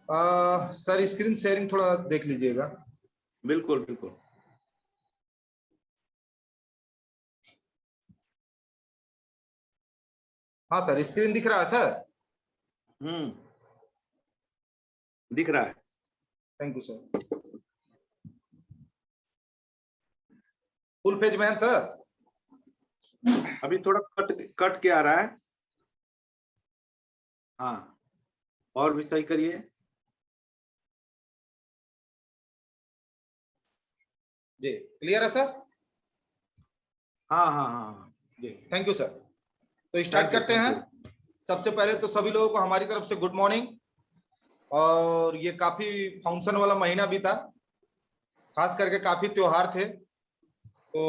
Sir screen sharing थोड़ा देख लीजिएगा। बिल्कुल बिल्कुल। हाँ सर, स्क्रीन दिख रहा है सर। दिख रहा है। Thank you sir. Full page में है सर। अभी थोड़ा कट कट के आ रहा है। हाँ, और भी सही करिए। जी क्लियर है सर। हाँ हाँ हाँ जी थैंक यू सर। तो स्टार्ट थैंक यू करते थैंक हैं। यू। सबसे पहले तो सभी लोगों को हमारी तरफ से गुड मॉर्निंग। और ये काफी फंक्शन वाला महीना भी था, खास करके काफी त्योहार थे। तो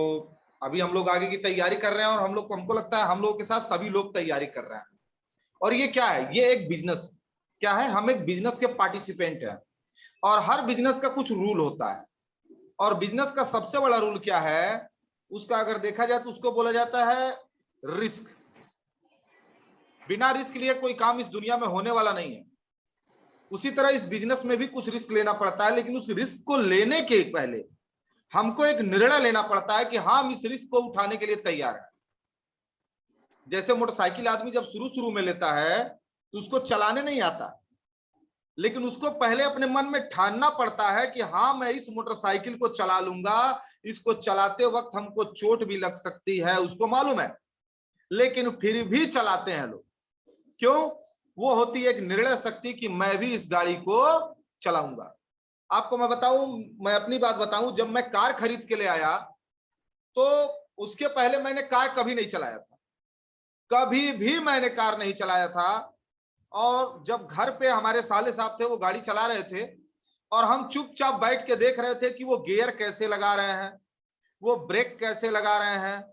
अभी हम लोग आगे की तैयारी कर रहे हैं, और हम लोग को हमको लगता है हम लोगों के साथ सभी लोग तैयारी कर रहे हैं। और ये क्या है, ये एक बिजनेस क्या है, हम एक बिजनेस के पार्टिसिपेंट हैं। और हर बिजनेस का कुछ रूल होता है। और बिजनेस का सबसे बड़ा रूल क्या है, उसका अगर देखा जाए तो उसको बोला जाता है रिस्क। बिना रिस्क लिए कोई काम इस दुनिया में होने वाला नहीं है। उसी तरह इस बिजनेस में भी कुछ रिस्क लेना पड़ता है, लेकिन उस रिस्क को लेने के पहले हमको एक निर्णय लेना पड़ता है कि हाँ, हम इस रिस्क को उठाने के लिए तैयार हैं। जैसे मोटरसाइकिल आदमी जब शुरू शुरू में लेता है तो उसको चलाने नहीं आता, लेकिन उसको पहले अपने मन में ठानना पड़ता है कि हाँ, मैं इस मोटरसाइकिल को चला लूंगा। इसको चलाते वक्त हमको चोट भी लग सकती है, उसको मालूम है, लेकिन फिर भी चलाते हैं लोग। क्यों? वो होती है एक निर्णय शक्ति कि मैं भी इस गाड़ी को चलाऊंगा। आपको मैं बताऊं, मैं अपनी बात बताऊं, जब मैं कार खरीद के ले आया तो उसके पहले मैंने कार कभी नहीं चलाया था। कभी भी मैंने कार नहीं चलाया था। और जब घर पे हमारे साले साहब थे, वो गाड़ी चला रहे थे, और हम चुपचाप बैठ के देख रहे थे कि वो गियर कैसे लगा रहे हैं, वो ब्रेक कैसे लगा रहे हैं,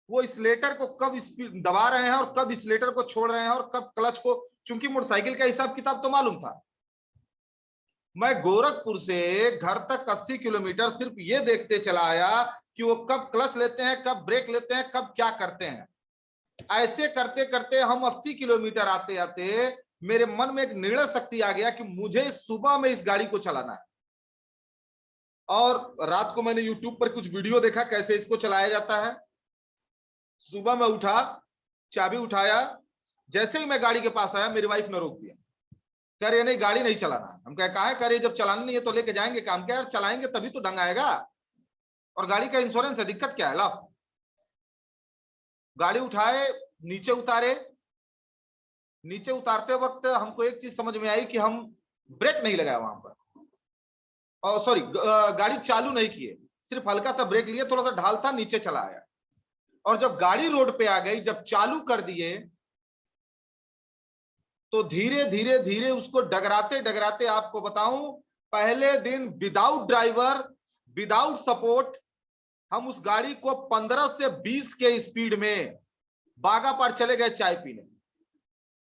वो स्लेटर को कब स्पीड दबा रहे हैं और कब स्लेटर को छोड़ रहे हैं और कब क्लच को। चूंकि मोटरसाइकिल का हिसाब किताब तो मालूम था। मैं गोरखपुर से घर तक 80 किलोमीटर सिर्फ ये देखते चला आया कि वो कब क्लच लेते हैं, कब ब्रेक लेते हैं, कब क्या करते हैं। ऐसे करते करते हम 80 किलोमीटर आते आते मेरे मन में एक निर्णय शक्ति आ गया कि मुझे सुबह में इस गाड़ी को चलाना है। और रात को मैंने यूट्यूब पर कुछ वीडियो देखा कैसे इसको चलाया जाता है। सुबह में उठा, चाबी उठाया, जैसे ही मैं गाड़ी के पास आया मेरी वाइफ ने रोक दिया। कह रहे नहीं, गाड़ी नहीं चलाना। हम कहा है, कह रहे जब चलाना नहीं है तो लेके जाएंगे काम क्या, यार चलाएंगे तभी तो ढंग आएगा। और गाड़ी का इंश्योरेंस है, दिक्कत क्या है, ला। गाड़ी उठाए, नीचे उतारे। नीचे उतारते वक्त हमको एक चीज समझ में आई कि हम ब्रेक नहीं लगाया वहां पर, और सॉरी, गाड़ी चालू नहीं किए, सिर्फ हल्का सा ब्रेक लिए, थोड़ा सा ढाल था, नीचे चला आया। और जब गाड़ी रोड पे आ गई, जब चालू कर दिए, तो धीरे धीरे धीरे उसको डगराते डगराते, आपको बताऊं, पहले दिन विदाउट ड्राइवर, विदाउट सपोर्ट, हम उस गाड़ी को 15 से 20 के स्पीड में बागा पार चले गए चाय पीने।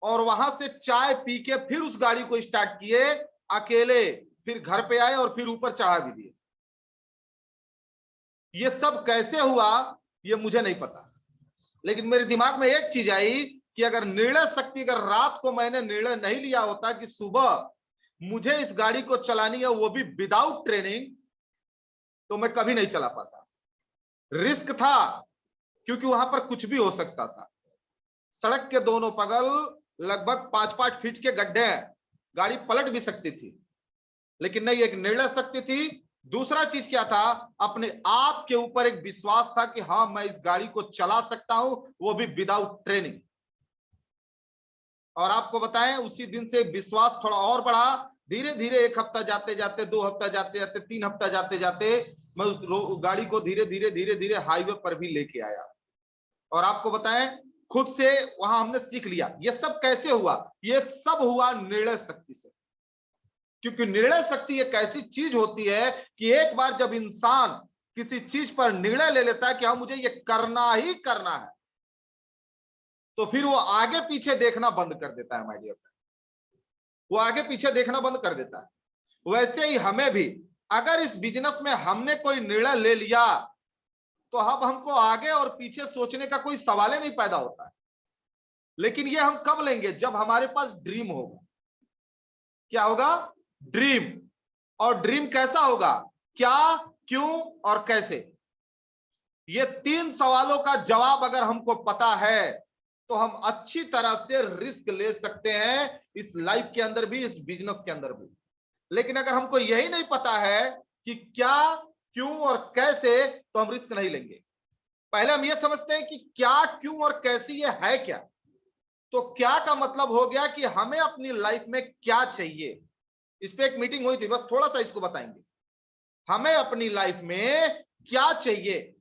और वहां से चाय पी के फिर उस गाड़ी को स्टार्ट किए अकेले, फिर घर पे आए और फिर ऊपर चढ़ा भी दिए। ये सब कैसे हुआ ये मुझे नहीं पता, लेकिन मेरे दिमाग में एक चीज आई कि अगर निर्णय शक्ति, अगर रात को मैंने निर्णय नहीं लिया होता कि सुबह मुझे इस गाड़ी को चलानी है, वो भी विदाउट ट्रेनिंग, तो मैं कभी नहीं चला पाता। रिस्क था, क्योंकि वहां पर कुछ भी हो सकता था। सड़क के दोनों बगल लगभग 5-5 फीट के गड्ढे हैं, गाड़ी पलट भी सकती थी, लेकिन नहीं, एक निर्णय शक्ति थी। दूसरा चीज क्या था, अपने आप के ऊपर एक विश्वास था कि हाँ, मैं इस गाड़ी को चला सकता हूं, वो भी विदाउट ट्रेनिंग। और आपको बताएं, उसी दिन से विश्वास थोड़ा और बढ़ा। धीरे धीरे 1 हफ्ता जाते जाते, 2 हफ्ता जाते जाते, 3 हफ्ता जाते जाते, मैं उस गाड़ी को धीरे धीरे धीरे धीरे हाईवे पर भी लेके आया। और आपको बताएं, खुद से वहां हमने सीख लिया। ये सब कैसे हुआ? ये सब हुआ निर्णय शक्ति से। क्योंकि निर्णय शक्ति एक ऐसी चीज होती है कि एक बार जब इंसान किसी चीज पर निर्णय ले लेता है कि हाँ, मुझे ये करना ही करना है, तो फिर वो आगे पीछे देखना बंद कर देता है। माय डियर फ्रेंड, वो आगे पीछे देखना बंद कर देता है। वैसे ही हमें भी, अगर इस बिजनेस में हमने कोई निर्णय ले लिया, तो अब हमको आगे और पीछे सोचने का कोई सवाल ही नहीं पैदा होता है। लेकिन ये हम कब लेंगे? जब हमारे पास ड्रीम होगा। क्या होगा? ड्रीम। और ड्रीम कैसा होगा? क्या, क्यों और कैसे। ये 3 सवालों का जवाब अगर हमको पता है तो हम अच्छी तरह से रिस्क ले सकते हैं, इस लाइफ के अंदर भी, इस बिजनेस के अंदर भी। लेकिन अगर हमको यही नहीं पता है कि क्या, क्यों और कैसे, तो हम रिस्क नहीं लेंगे। पहले हम ये समझते हैं कि क्या, क्यों और कैसे ये है क्या। तो क्या का मतलब हो गया कि हमें अपनी लाइफ में क्या चाहिए। इस पे एक मीटिंग हुई थी, बस थोड़ा सा इसको बताएंगे। हमें अपनी लाइफ में क्या चाहिए।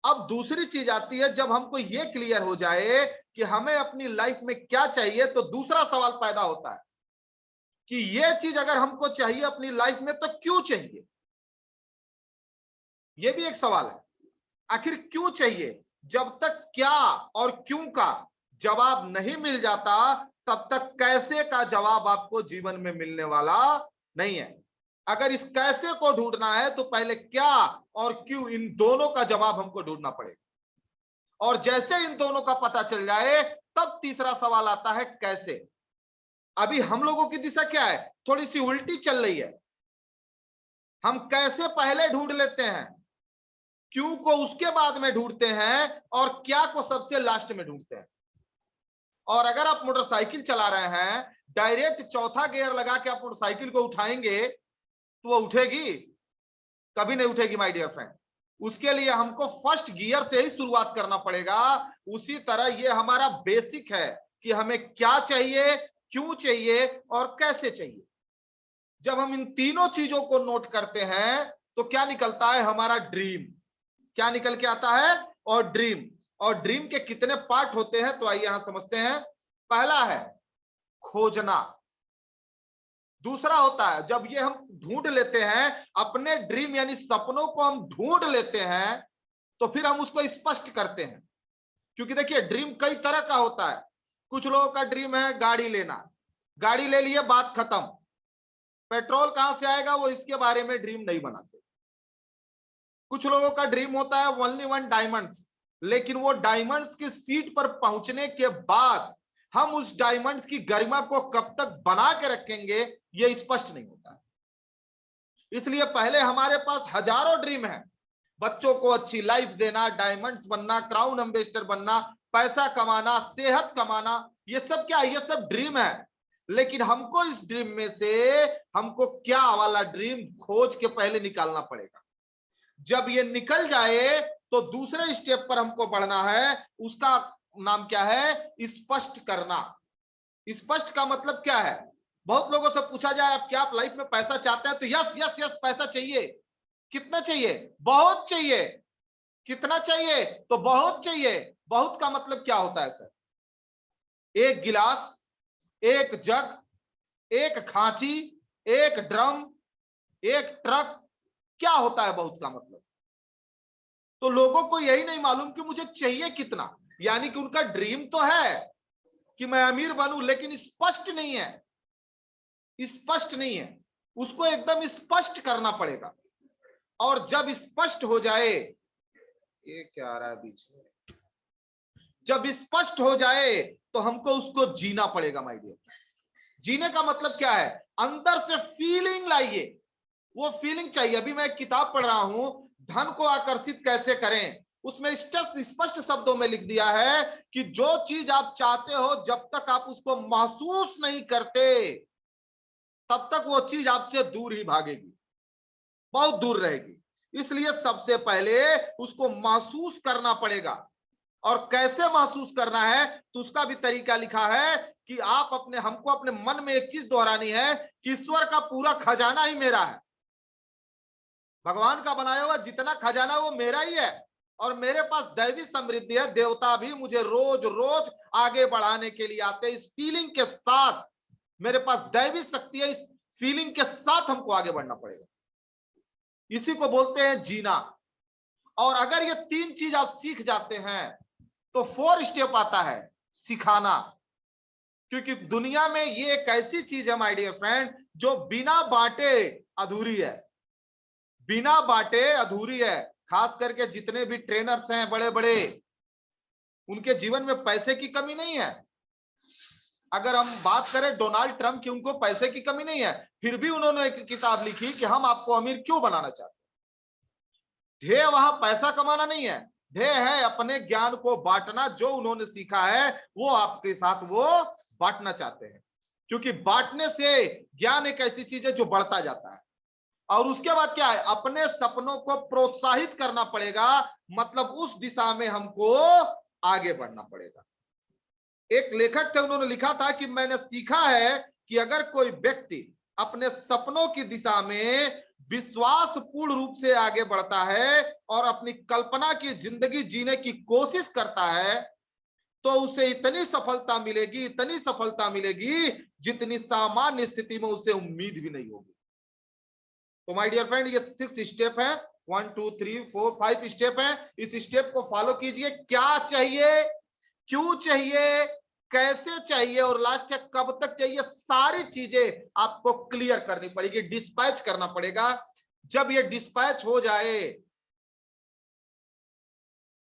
अब दूसरी चीज आती है, जब हमको यह क्लियर हो जाए कि हमें अपनी लाइफ में क्या चाहिए, तो दूसरा सवाल पैदा होता है कि यह चीज अगर हमको चाहिए अपनी लाइफ में तो क्यों चाहिए। यह भी एक सवाल है, आखिर क्यों चाहिए। जब तक क्या और क्यों का जवाब नहीं मिल जाता, तब तक कैसे का जवाब आपको जीवन में मिलने वाला नहीं है। अगर इस कैसे को ढूंढना है तो पहले क्या और क्यों, इन दोनों का जवाब हमको ढूंढना पड़ेगा। और जैसे इन दोनों का पता चल जाए, तब तीसरा सवाल आता है कैसे। अभी हम लोगों की दिशा क्या है? थोड़ी सी उल्टी चल रही है। हम कैसे पहले ढूंढ लेते हैं, क्यों को उसके बाद में ढूंढते हैं, और क्या को सबसे लास्ट में ढूंढते हैं। और अगर आप मोटरसाइकिल चला रहे हैं, डायरेक्ट चौथा गियर लगा के आप मोटरसाइकिल को उठाएंगे तो वो उठेगी? कभी नहीं उठेगी माय डियर फ्रेंड। उसके लिए हमको फर्स्ट गियर से ही शुरुआत करना पड़ेगा। उसी तरह ये हमारा बेसिक है कि हमें क्या चाहिए, क्यों चाहिए और कैसे चाहिए। जब हम इन तीनों चीजों को नोट करते हैं तो क्या निकलता है? हमारा ड्रीम। क्या निकल के आता है? और ड्रीम। और ड्रीम के कितने पार्ट होते हैं, तो आइए यहां समझते हैं। पहला है खोजना। दूसरा होता है जब ये हम ढूंढ लेते हैं अपने ड्रीम, यानी सपनों को हम ढूंढ लेते हैं, तो फिर हम उसको स्पष्ट करते हैं। क्योंकि देखिए ड्रीम कई तरह का होता है। कुछ लोगों का ड्रीम है गाड़ी लेना, गाड़ी ले लिए, बात खत्म। पेट्रोल कहां से आएगा वो इसके बारे में ड्रीम नहीं बनाते। कुछ लोगों का ड्रीम होता है ओनली वन डायमंड्स, लेकिन वो डायमंड्स की सीट पर पहुंचने के बाद हम उस डायमंड्स की गरिमा को कब तक बना के रखेंगे, ये स्पष्ट नहीं होता है। इसलिए पहले हमारे पास हजारों ड्रीम है। बच्चों को अच्छी लाइफ देना, डायमंड्स बनना, क्राउन एम्बेसडर बनना, पैसा कमाना, सेहत कमाना, ये सब क्या है? ये सब ड्रीम है। लेकिन हमको इस ड्रीम में से हमको क्या वाला ड्रीम खोज के पहले निकालना पड़ेगा। जब ये निकल जाए तो दूसरे स्टेप पर हमको बढ़ना है। उसका नाम क्या है? स्पष्ट करना। स्पष्ट का मतलब क्या है? बहुत लोगों से पूछा जाए आप क्या आप लाइफ में पैसा चाहते हैं, तो यस यस यस पैसा चाहिए। कितना चाहिए? बहुत चाहिए। कितना चाहिए? तो बहुत चाहिए। बहुत का मतलब क्या होता है सर? एक गिलास, एक जग, एक खांची, एक ड्रम, एक ट्रक, क्या होता है बहुत का मतलब? तो लोगों को यही नहीं मालूम कि मुझे चाहिए कितना। यानी कि उनका ड्रीम तो है कि मैं अमीर बनूं, लेकिन स्पष्ट नहीं है। स्पष्ट नहीं है, उसको एकदम स्पष्ट करना पड़ेगा। और जब स्पष्ट हो जाए, ये क्या आ रहा है बीच में, जब स्पष्ट हो जाए तो हमको उसको जीना पड़ेगा माय डियर। जीने का मतलब क्या है? अंदर से फीलिंग लाइए। वो फीलिंग चाहिए। अभी मैं एक किताब पढ़ रहा हूं, धन को आकर्षित कैसे करें। उसमें स्पष्ट शब्दों में लिख दिया है कि जो चीज आप चाहते हो, जब तक आप उसको महसूस नहीं करते, तब तक वो चीज आपसे दूर ही भागेगी, बहुत दूर रहेगी। इसलिए सबसे पहले उसको महसूस करना पड़ेगा। और कैसे महसूस करना है, तो उसका भी तरीका लिखा है कि आप अपने, हमको अपने मन में एक चीज दोहरानी है कि ईश्वर का पूरा खजाना ही मेरा है। भगवान का बनाया हुआ जितना खजाना वो मेरा ही है। और मेरे पास दैवी समृद्धि है। देवता भी मुझे रोज रोज आगे बढ़ाने के लिए आते हैं। इस फीलिंग के साथ मेरे पास दैवी शक्ति है। इस फीलिंग के साथ हमको आगे बढ़ना पड़ेगा। इसी को बोलते हैं जीना। और अगर ये 3 चीज आप सीख जाते हैं तो 4 स्टेप आता है सिखाना। क्योंकि दुनिया में ये एक ऐसी चीज है माय डियर फ्रेंड, जो बिना बांटे अधूरी है। बिना बांटे अधूरी है। खास करके जितने भी ट्रेनर्स हैं बड़े बड़े, उनके जीवन में पैसे की कमी नहीं है। अगर हम बात करें डोनाल्ड ट्रंप की, उनको पैसे की कमी नहीं है, फिर भी उन्होंने एक किताब लिखी कि हम आपको अमीर क्यों बनाना चाहते हैं। ध्येय वहां पैसा कमाना नहीं है, ध्येय है अपने ज्ञान को बांटना। जो उन्होंने सीखा है वो आपके साथ वो बांटना चाहते हैं, क्योंकि बांटने से ज्ञान एक ऐसी चीज है जो बढ़ता जाता है। और उसके बाद क्या है, अपने सपनों को प्रोत्साहित करना पड़ेगा, मतलब उस दिशा में हमको आगे बढ़ना पड़ेगा। एक लेखक थे, उन्होंने लिखा था कि मैंने सीखा है कि अगर कोई व्यक्ति अपने सपनों की दिशा में विश्वास पूर्ण रूप से आगे बढ़ता है और अपनी कल्पना की जिंदगी जीने की कोशिश करता है, तो उसे इतनी सफलता मिलेगी, इतनी सफलता मिलेगी जितनी सामान्य स्थिति में उसे उम्मीद भी नहीं होगी। तो माय डियर फ्रेंड, ये 6 स्टेप है, 1 2 3 4 5 स्टेप है। इस स्टेप को फॉलो कीजिए। क्या चाहिए, क्यों चाहिए, कैसे चाहिए और लास्ट तक कब तक चाहिए, सारी चीजें आपको क्लियर करनी पड़ेगी, डिस्पैच करना पड़ेगा। जब ये डिस्पैच हो जाए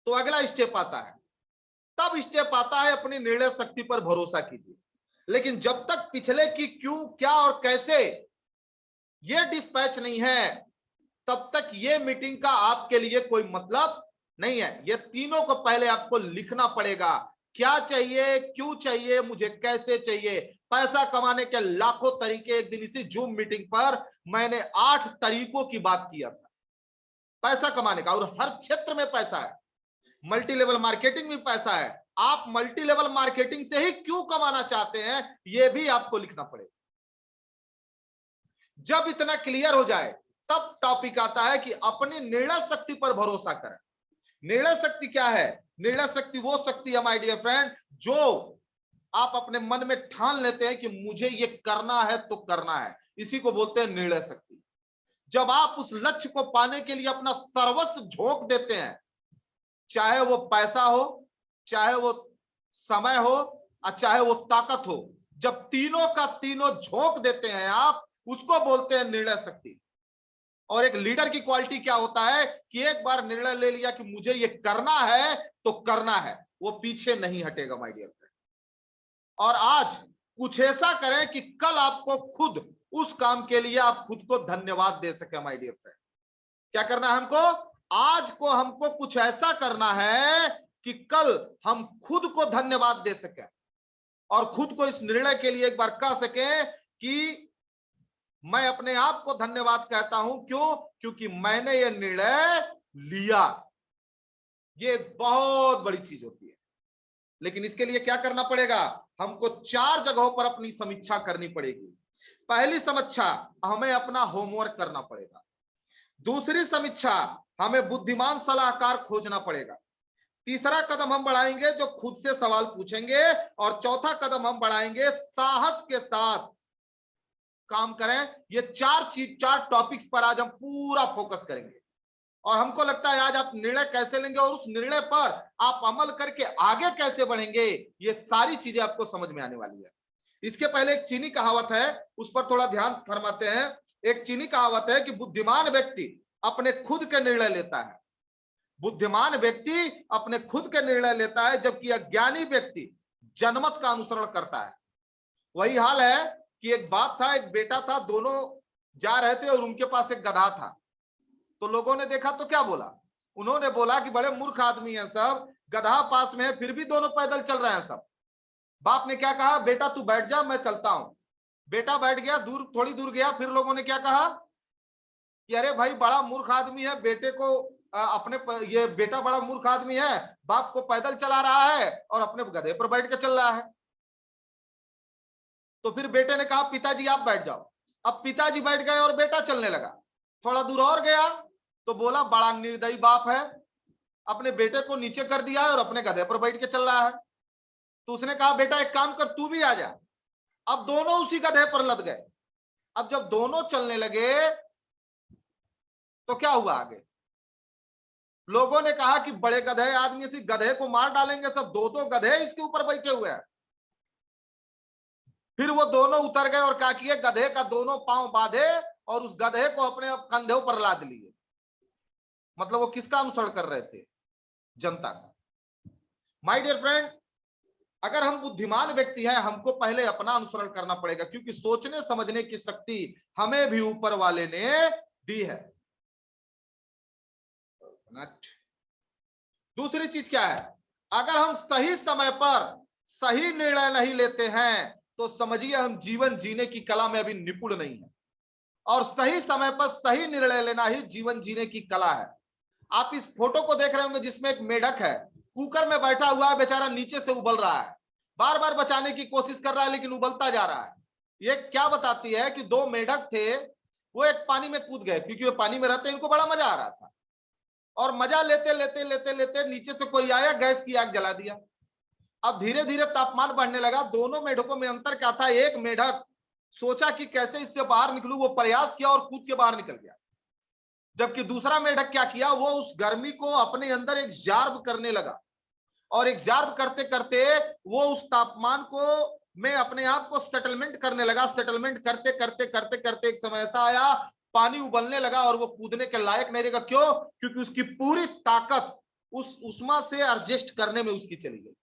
तो अगला स्टेप आता है। तब स्टेप आता है अपनी निर्णय शक्ति पर भरोसा कीजिए। लेकिन जब तक पिछले की क्यों, क्या और कैसे ये डिस्पैच नहीं है, तब तक ये मीटिंग का आपके लिए कोई मतलब नहीं है। ये तीनों को पहले आपको लिखना पड़ेगा। क्या चाहिए, क्यों चाहिए, मुझे कैसे चाहिए। पैसा कमाने के लाखों तरीके, एक दिन इसी जूम मीटिंग पर मैंने 8 तरीकों की बात किया था पैसा कमाने का, और हर क्षेत्र में पैसा है। मल्टी लेवल मार्केटिंग में पैसा है। आप मल्टी लेवल मार्केटिंग से ही क्यों कमाना चाहते हैं, यह भी आपको लिखना पड़ेगा। जब इतना क्लियर हो जाए तब टॉपिक आता है कि अपनी निर्णय शक्ति पर भरोसा करें। निर्णय शक्ति क्या है, निर्णय शक्ति वो शक्ति है माय डियर फ्रेंड, जो आप अपने मन में ठान लेते हैं कि मुझे ये करना है तो करना है, इसी को बोलते हैं निर्णय शक्ति। जब आप उस लक्ष्य को पाने के लिए अपना सर्वस्व झोंक देते हैं, चाहे वो पैसा हो, चाहे वो समय हो और चाहे वो ताकत हो, जब तीनों का तीनों झोंक देते हैं आप, उसको बोलते हैं निर्णय शक्ति। और एक लीडर की क्वालिटी क्या होता है कि एक बार निर्णय ले लिया कि मुझे ये करना है तो करना है, वो पीछे नहीं हटेगा माय डियर फ्रेंड। और आज कुछ ऐसा करें कि कल आपको खुद उस काम के लिए आप खुद को धन्यवाद दे सके माय डियर फ्रेंड। क्या करना है हमको, आज को हमको कुछ ऐसा करना है कि कल हम खुद को धन्यवाद दे सके और खुद को इस निर्णय के लिए एक बार कह सके कि मैं अपने आप को धन्यवाद कहता हूं। क्यों, क्योंकि मैंने यह निर्णय लिया। ये बहुत बड़ी चीज होती है। लेकिन इसके लिए क्या करना पड़ेगा, हमको 4 जगहों पर अपनी समीक्षा करनी पड़ेगी। पहली समीक्षा, हमें अपना होमवर्क करना पड़ेगा। दूसरी समीक्षा, हमें बुद्धिमान सलाहकार खोजना पड़ेगा। तीसरा कदम हम बढ़ाएंगे जो खुद से सवाल पूछेंगे, और चौथा कदम हम बढ़ाएंगे साहस के साथ काम करें। ये 4 टॉपिक्स पर आज हम पूरा फोकस करेंगे। और हमको लगता है आज आप निर्णय कैसे लेंगे और उस निर्णय पर आप अमल करके आगे कैसे बढ़ेंगे, ये सारी चीजें आपको समझ में आने वाली है। इसके पहले एक चीनी कहावत है, उस पर थोड़ा ध्यान फरमाते हैं। एक चीनी कहावत है कि बुद्धिमान व्यक्ति अपने खुद के निर्णय लेता है। बुद्धिमान व्यक्ति अपने खुद के निर्णय लेता है, जबकि अज्ञानी व्यक्ति जनमत का अनुसरण करता है। वही हाल है कि एक बाप था, एक बेटा था, दोनों जा रहे थे और उनके पास एक गधा था। तो लोगों ने देखा तो क्या बोला, उन्होंने बोला कि बड़े मूर्ख आदमी हैं सब, गधा पास में है फिर भी दोनों पैदल चल रहे हैं सब। बाप ने क्या कहा, बेटा तू बैठ जा मैं चलता हूं। बेटा बैठ गया, दूर थोड़ी दूर गया, फिर लोगों ने क्या कहा कि अरे भाई बड़ा मूर्ख आदमी है, बेटे को ये बेटा बड़ा मूर्ख आदमी है, बाप को पैदल चला रहा है और अपने गधे पर बैठ के चल रहा है। तो फिर बेटे ने कहा पिताजी आप बैठ जाओ। अब पिताजी बैठ गए और बेटा चलने लगा। थोड़ा दूर और गया तो बोला बड़ा निर्दयी बाप है, अपने बेटे को नीचे कर दिया है और अपने गधे पर बैठ के चल रहा है। तो उसने कहा बेटा एक काम कर, तू भी आ जा। अब दोनों उसी गधे पर लद गए। अब जब दोनों चलने लगे तो क्या हुआ आगे, लोगों ने कहा कि बड़े गधे आदमी इसी गधे को मार डालेंगे, सब 2-2 गधे इसके ऊपर बैठे हुए हैं। फिर वो दोनों उतर गए और क्या किए, गधे का दोनों पांव बांधे और उस गधे को अपने कंधों पर लाद लिए। मतलब वो किसका अनुसरण कर रहे थे, जनता का। माय डियर फ्रेंड, अगर हम बुद्धिमान व्यक्ति हैं, हमको पहले अपना अनुसरण करना पड़ेगा, क्योंकि सोचने समझने की शक्ति हमें भी ऊपर वाले ने दी है। दूसरी चीज क्या है, अगर हम सही समय पर सही निर्णय नहीं लेते हैं तो समझिए हम जीवन जीने की कला में अभी निपुण नहीं है। और सही समय पर सही निर्णय लेना ही जीवन जीने की कला है। आप इस फोटो को देख रहे होंगे जिसमें एक मेढक है, कुकर में बैठा हुआ है, बेचारा नीचे से उबल रहा है, बार बार बचाने की कोशिश कर रहा है लेकिन उबलता जा रहा है। ये क्या बताती है कि दो मेढक थे, वो एक पानी में कूद गए, क्योंकि वो पानी में रहते इनको बड़ा मजा आ रहा था, और मजा लेते लेते लेते लेते नीचे से कोई आया, गैस की आग जला दिया। अब धीरे धीरे तापमान बढ़ने लगा। दोनों मेढकों में अंतर क्या था, एक मेढक सोचा कि कैसे इससे बाहर निकलूं, वो प्रयास किया और कूद के बाहर निकल गया, जबकि दूसरा मेढक क्या किया, वो उस गर्मी को अपने अंदर एब्जॉर्ब करने लगा, और एब्जॉर्ब करते करते वो उस तापमान को में अपने आप को सेटलमेंट करने लगा। सेटलमेंट करते करते करते करते एक समय ऐसा आया, पानी उबलने लगा और वो कूदने के लायक नहीं रहेगा। क्यों? क्योंकि उसकी पूरी ताकत उस उष्मा से एडजस्ट करने में उसकी चली गई।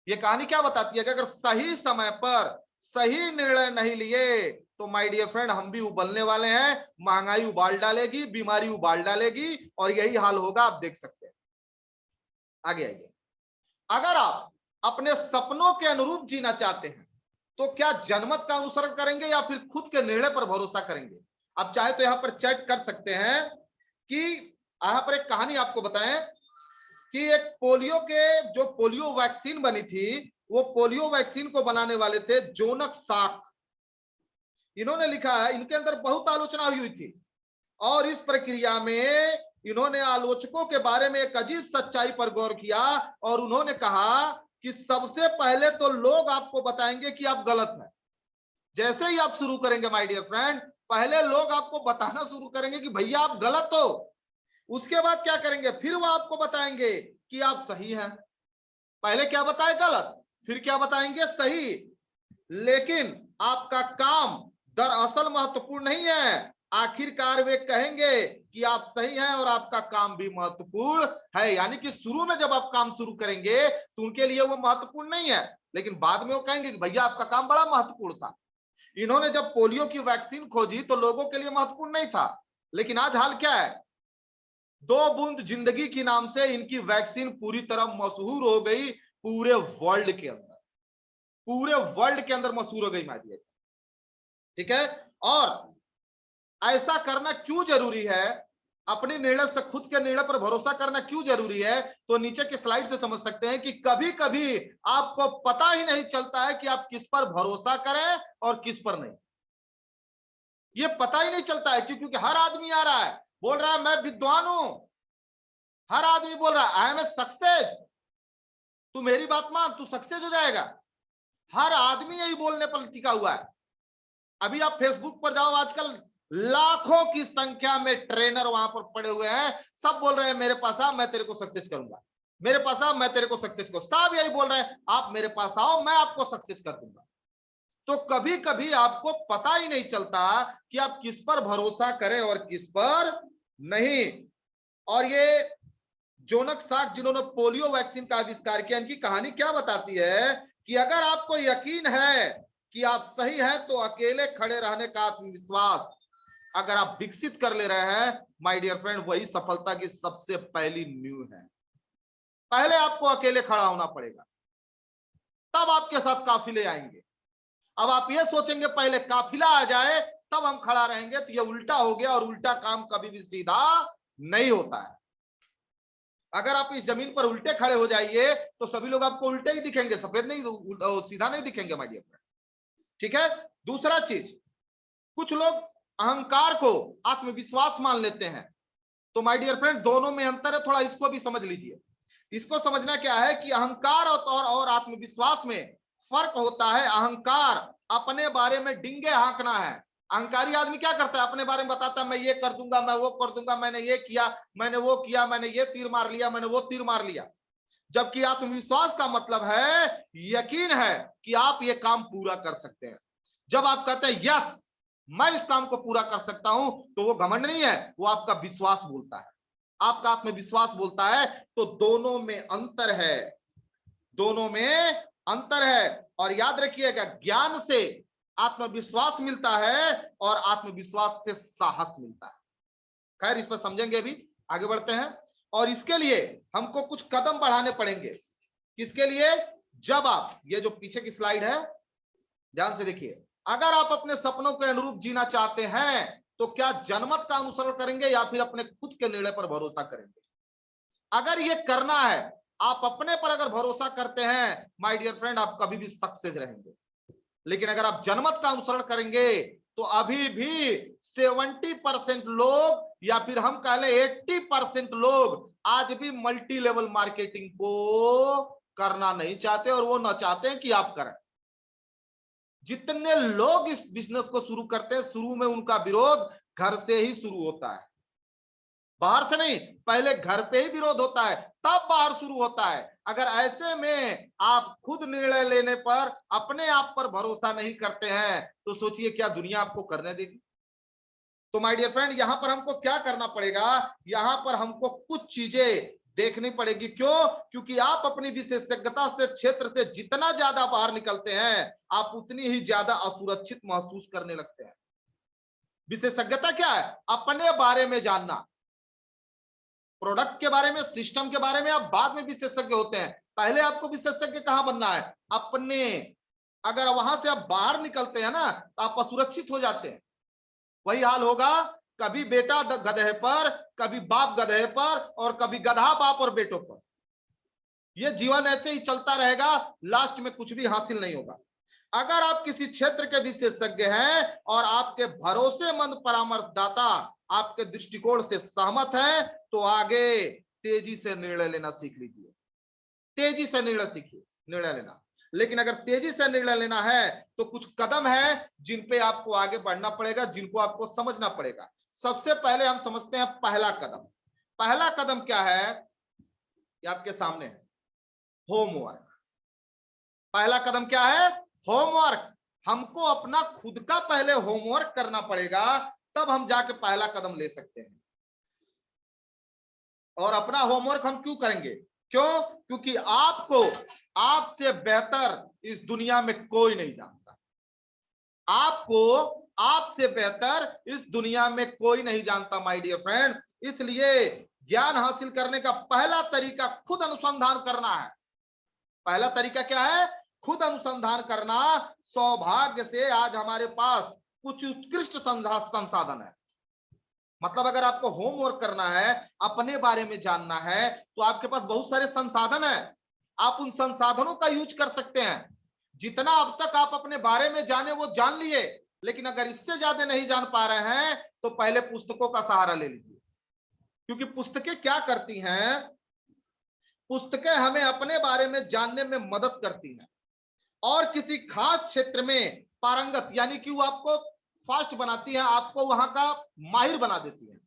ये कहानी क्या बताती है कि अगर सही समय पर सही निर्णय नहीं लिए तो माय डियर फ्रेंड हम भी उबलने वाले हैं। महंगाई उबाल डालेगी, बीमारी उबाल डालेगी, और यही हाल होगा। आप देख सकते हैं। आगे आइए। अगर आप अपने सपनों के अनुरूप जीना चाहते हैं तो क्या जनमत का अनुसरण करेंगे या फिर खुद के निर्णय पर भरोसा करेंगे? आप चाहे तो यहां पर चैट कर सकते हैं कि यहां पर एक कहानी आपको बताएं कि एक पोलियो के जो पोलियो वैक्सीन बनी थी, वो पोलियो वैक्सीन को बनाने वाले थे जोनक साक। इन्होंने लिखा है, इनके अंदर बहुत आलोचना हुई थी, और इस प्रक्रिया में इन्होंने आलोचकों के बारे में एक अजीब सच्चाई पर गौर किया, और उन्होंने कहा कि सबसे पहले तो लोग आपको बताएंगे कि आप गलत हैं। जैसे ही आप शुरू करेंगे माय डियर फ्रेंड, पहले लोग आपको बताना शुरू करेंगे कि भैया आप गलत हो। उसके बाद क्या करेंगे, फिर वो आपको बताएंगे कि आप सही हैं। पहले क्या बताए, गलत, फिर क्या बताएंगे, सही। लेकिन आपका काम दरअसल महत्वपूर्ण नहीं है। आखिरकार वे कहेंगे कि आप सही हैं और आपका काम भी महत्वपूर्ण है। यानी कि शुरू में जब आप काम शुरू करेंगे तो उनके लिए वो महत्वपूर्ण नहीं है, लेकिन बाद में वो कहेंगे कि भैया आपका काम बड़ा महत्वपूर्ण था। इन्होंने जब पोलियो की वैक्सीन खोजी तो लोगों के लिए महत्वपूर्ण नहीं था, लेकिन आज हाल क्या है, 2 बूंद जिंदगी के नाम से इनकी वैक्सीन पूरी तरह मशहूर हो गई पूरे वर्ल्ड के अंदर। पूरे वर्ल्ड के अंदर मशहूर हो गई मारिया। ठीक है, और ऐसा करना क्यों जरूरी है, अपने निर्णय से खुद के निर्णय पर भरोसा करना क्यों जरूरी है, तो नीचे के स्लाइड से समझ सकते हैं कि कभी कभी आपको पता ही नहीं चलता है कि आप किस पर भरोसा करें और किस पर नहीं। ये पता ही नहीं चलता है क्योंकि हर आदमी आ रहा है, बोल रहा है मैं विद्वान हूं। हर आदमी बोल रहा है आई एम ए सक्सेस, तू मेरी बात मान, तू सक्सेस हो जाएगा। हर आदमी यही बोलने पर टिका हुआ है। अभी आप फेसबुक पर जाओ, आजकल लाखों की संख्या में ट्रेनर वहां पर पड़े हुए हैं, सब बोल रहे हैं मेरे पास आ, मैं तेरे को सक्सेस करूंगा, मेरे पास आ, मैं तेरे को सक्सेस करूंगा। सब यही बोल रहे हैं आप मेरे पास आओ, मैं आपको सक्सेस कर दूंगा। तो कभी कभी आपको पता ही नहीं चलता कि आप किस पर भरोसा करें और किस पर नहीं। और ये जोनक साक जिन्होंने पोलियो वैक्सीन का आविष्कार किया, इनकी कहानी क्या बताती है कि अगर आपको यकीन है कि आप सही हैं तो अकेले खड़े रहने का आत्मविश्वास अगर आप विकसित कर ले रहे हैं माय डियर फ्रेंड, वही सफलता की सबसे पहली नींव है। पहले आपको अकेले खड़ा होना पड़ेगा, तब आपके साथ काफिले आएंगे। अब आप ये सोचेंगे पहले काफिला आ जाए तब हम खड़ा रहेंगे, तो ये उल्टा हो गया, और उल्टा काम कभी भी सीधा नहीं होता है। अगर आप इस जमीन पर उल्टे खड़े हो जाइए तो सभी लोग आपको उल्टे ही दिखेंगे, सफेद नहीं, सीधा नहीं दिखेंगे माय डियर फ्रेंड। ठीक है। दूसरा चीज, कुछ लोग अहंकार को आत्मविश्वास मान लेते हैं। तो माय डियर फ्रेंड दोनों में अंतर है, थोड़ा इसको भी समझ लीजिए। इसको समझना क्या है कि अहंकार और आत्मविश्वास में फर्क होता है। अहंकार अपने बारे में डिंगे हाँकना है। अहंकारी आदमी क्या करता है, अपने बारे में बताता है मैं ये कर दूंगा, मैं वो कर दूंगा, मैंने ये किया, मैंने वो किया, मैंने ये तीर मार लिया, मैंने वो तीर मार लिया। जबकि आत्मविश्वास का मतलब है यकीन है कि आप ये काम पूरा कर सकते हैं। जब आप कहते हैं यस मैं इस काम को पूरा कर सकता हूं, तो वो घमंड नहीं है, वो आपका विश्वास बोलता है, आपका आत्मविश्वास बोलता है। तो दोनों में अंतर है। दोनों में अंतर है। और याद रखिएगा, ज्ञान से आत्मविश्वास मिलता है और आत्मविश्वास से साहस मिलता है। खैर, इस पर समझेंगे, अभी आगे बढ़ते हैं। और इसके लिए हमको कुछ कदम बढ़ाने पड़ेंगे। किसके लिए? जब आप, ये जो पीछे की स्लाइड है ध्यान से देखिए, अगर आप अपने सपनों के अनुरूप जीना चाहते हैं तो क्या जनमत का अनुसरण करेंगे या फिर अपने खुद के निर्णय पर भरोसा करेंगे? अगर ये करना है, आप अपने पर अगर भरोसा करते हैं माय डियर फ्रेंड, आप कभी भी सक्सेस रहेंगे। लेकिन अगर आप जनमत का अनुसरण करेंगे तो अभी भी 70% लोग, या फिर हम कह लें 80% लोग, आज भी मल्टी लेवल मार्केटिंग को करना नहीं चाहते, और वो ना चाहते हैं कि आप करें। जितने लोग इस बिजनेस को शुरू करते हैं, शुरू में उनका विरोध घर से ही शुरू होता है, बाहर से नहीं। पहले घर पे ही विरोध होता है, तब बाहर शुरू होता है। अगर ऐसे में आप खुद निर्णय लेने पर, अपने आप पर भरोसा नहीं करते हैं, तो सोचिए क्या दुनिया आपको करने देगी। तो माय डियर फ्रेंड, यहां पर हमको क्या करना पड़ेगा? यहां पर हमको कुछ चीजें देखनी पड़ेगी। क्यों? क्योंकि आप अपनी विशेषज्ञता से, क्षेत्र से जितना ज्यादा बाहर निकलते हैं, आप उतनी ही ज्यादा असुरक्षित महसूस करने लगते हैं। विशेषज्ञता क्या है? अपने बारे में जानना। प्रोडक्ट के बारे में, सिस्टम के बारे में आप बाद में विशेषज्ञ होते हैं। पहले आपको विशेषज्ञ कहां बनना है? अपने। अगर वहां से आप बाहर निकलते हैं ना, तो आप असुरक्षित हो जाते हैं। वही हाल होगा, कभी बेटा गधे पर, कभी बाप गधे पर, और कभी गधा बाप और बेटों पर। यह जीवन ऐसे ही चलता रहेगा, लास्ट में कुछ भी हासिल नहीं होगा। अगर आप किसी क्षेत्र के विशेषज्ञ हैं और आपके भरोसेमंद परामर्शदाता आपके दृष्टिकोण से सहमत है, तो आगे तेजी से निर्णय लेना सीख लीजिए। तेजी से निर्णय सीखिए, निर्णय लेना। लेकिन अगर तेजी से निर्णय लेना है तो कुछ कदम है जिन पे आपको आगे बढ़ना पड़ेगा, जिनको आपको समझना पड़ेगा। सबसे पहले हम समझते हैं पहला कदम। पहला कदम क्या है? ये आपके सामने है, होमवर्क। पहला कदम क्या है? होमवर्क। हमको अपना खुद का पहले होमवर्क करना पड़ेगा, तब हम जाके पहला कदम ले सकते हैं। और अपना होमवर्क हम क्यों करेंगे? क्यों? क्योंकि आपको, आपसे बेहतर इस दुनिया में कोई नहीं जानता। आपको आपसे बेहतर इस दुनिया में कोई नहीं जानता माय डियर फ्रेंड। इसलिए ज्ञान हासिल करने का पहला तरीका खुद अनुसंधान करना है। पहला तरीका क्या है? खुद अनुसंधान करना। सौभाग्य से आज हमारे पास कुछ उत्कृष्ट संसाधन है। मतलब अगर आपको होमवर्क करना है, अपने बारे में जानना है, तो आपके पास बहुत सारे संसाधन है। आप उन संसाधनों का यूज कर सकते हैं। जितना अब तक आप अपने बारे में जाने वो जान लिए, लेकिन अगर इससे ज्यादा नहीं जान पा रहे हैं तो पहले पुस्तकों का सहारा ले लीजिए। क्योंकि पुस्तकें क्या करती हैं? पुस्तकें हमें अपने बारे में जानने में मदद करती हैं और किसी खास क्षेत्र में पारंगत, यानी कि वो आपको फास्ट बनाती है, आपको वहां का माहिर बना देती है।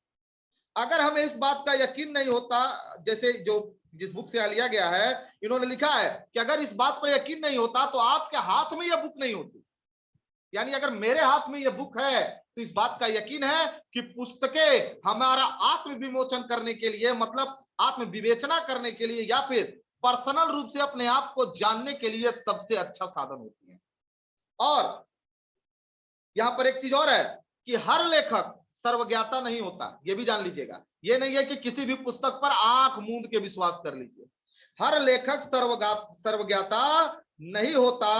अगर हमें इस बात का यकीन नहीं होता, जैसे जो जिस बुक से लिया गया है, इन्होंने लिखा है कि अगर इस बात पर यकीन नहीं होता तो आपके हाथ में यह बुक नहीं होती। यानी अगर मेरे हाथ में यह बुक है तो इस बात का यकीन है कि पुस्तकें हमारा आत्म विमोचन करने के लिए, मतलब आत्म विवेचना करने के लिए, या फिर पर्सनल रूप से अपने आप को जानने के लिए सबसे अच्छा साधन होती है। और यहां पर एक चीज और है कि हर लेखक सर्वज्ञाता नहीं होता, यह भी जान लीजिएगा। यह नहीं है कि किसी भी पुस्तक पर आंख मूंद के विश्वास कर लीजिए। हर लेखक सर्वज्ञाता नहीं होता।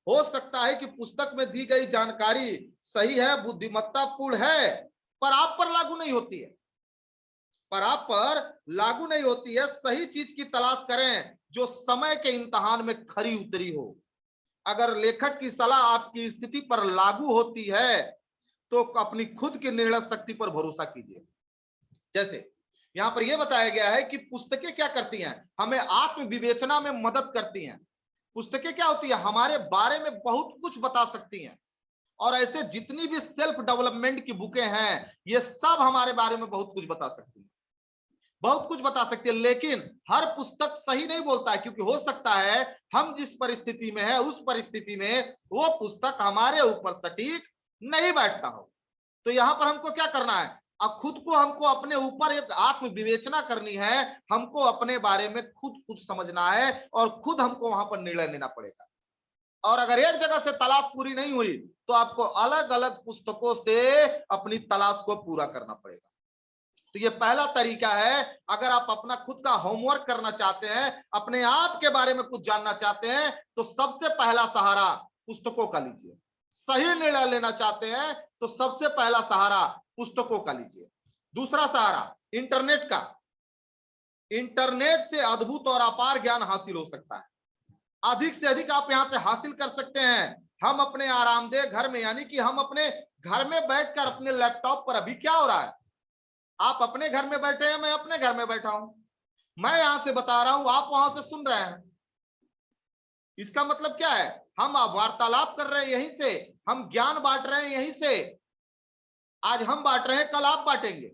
हो सकता है कि पुस्तक में दी गई जानकारी सही है, बुद्धिमत्तापूर्ण है, पर आप पर लागू नहीं होती है। पर आप पर लागू नहीं होती है। सही चीज की तलाश करें जो समय के इम्तिहान में खरी उतरी हो। अगर लेखक की सलाह आपकी स्थिति पर लागू होती है तो अपनी खुद की निर्णय शक्ति पर भरोसा कीजिए। जैसे यहां पर यह बताया गया है कि पुस्तकें क्या करती हैं? हमें आत्म विवेचना में मदद करती हैं। पुस्तकें क्या होती है? हमारे बारे में बहुत कुछ बता सकती हैं। और ऐसे जितनी भी सेल्फ डेवलपमेंट की बुकें हैं, ये सब हमारे बारे में बहुत कुछ बता सकती हैं, बहुत कुछ बता सकती है। लेकिन हर पुस्तक सही नहीं बोलता है, क्योंकि हो सकता है हम जिस परिस्थिति में है, उस परिस्थिति में वो पुस्तक हमारे ऊपर सटीक नहीं बैठता हो। तो यहां पर हमको क्या करना है? अब खुद को हमको अपने ऊपर एक आत्म विवेचना करनी है, हमको अपने बारे में खुद समझना है और खुद हमको वहां पर निर्णय लेना पड़ेगा। और अगर एक जगह से तलाश पूरी नहीं हुई तो आपको अलग अलग पुस्तकों से अपनी तलाश को पूरा करना पड़ेगा। तो ये पहला तरीका है, अगर आप अपना खुद का होमवर्क करना चाहते हैं, अपने आप के बारे में कुछ जानना चाहते हैं, तो सबसे पहला सहारा पुस्तकों का लीजिए। सही निर्णय लेना चाहते हैं तो सबसे पहला सहारा पुस्तकों का लीजिए। दूसरा सहारा इंटरनेट का। इंटरनेट से अद्भुत और अपार ज्ञान हासिल हो सकता है, अधिक से अधिक आप यहां से हासिल कर सकते हैं। हम अपने आरामदेह घर में, यानी कि हम अपने घर में बैठकर अपने लैपटॉप पर, अभी क्या हो रहा है, आप अपने घर में बैठे हैं, मैं अपने घर में बैठा हूं, मैं यहां से बता रहा हूं, आप वहां से सुन रहे हैं। इसका मतलब क्या है, हम वार्तालाप कर रहे हैं यहीं से, हम ज्ञान बांट रहे हैं यहीं से। आज हम बांट रहे हैं, कल आप बांटेंगे,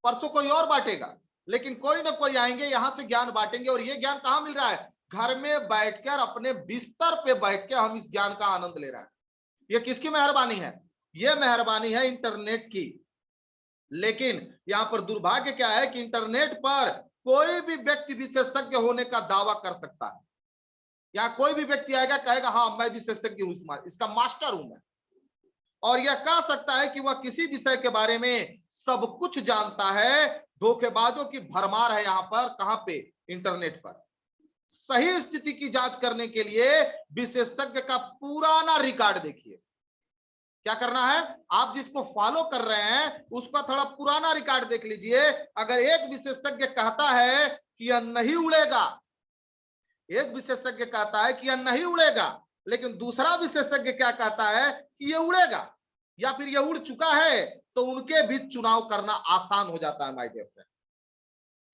परसों कोई और बांटेगा, लेकिन कोई ना कोई आएंगे यहां से ज्ञान बांटेंगे। और ये ज्ञान कहां मिल रहा है, घर में बैठकर अपने बिस्तर पे बैठ के हम इस ज्ञान का आनंद ले रहे हैं। ये किसकी मेहरबानी है, ये मेहरबानी है इंटरनेट की। लेकिन यहां पर दुर्भाग्य क्या है कि इंटरनेट पर कोई भी व्यक्ति विशेषज्ञ होने का दावा कर सकता है, या कोई भी व्यक्ति आएगा कहेगा हाँ मैं विशेषज्ञ हूं, इसका मास्टर हूं मैं, और यह कह सकता है कि वह किसी विषय के बारे में सब कुछ जानता है। धोखेबाजों की भरमार है यहां पर, कहां पे, इंटरनेट पर। सही स्थिति की जांच करने के लिए विशेषज्ञ का पुराना रिकॉर्ड देखिए। क्या करना है, आप जिसको फॉलो कर रहे हैं उसका थोड़ा पुराना रिकॉर्ड देख लीजिए। अगर एक विशेषज्ञ कहता है कि यह नहीं उड़ेगा, एक विशेषज्ञ कहता है कि यह नहीं उड़ेगा, लेकिन दूसरा विशेषज्ञ क्या कहता है कि यह उड़ेगा, या फिर यह उड़ चुका है, तो उनके बीच चुनाव करना आसान हो जाता है माय डियर फ्रेंड।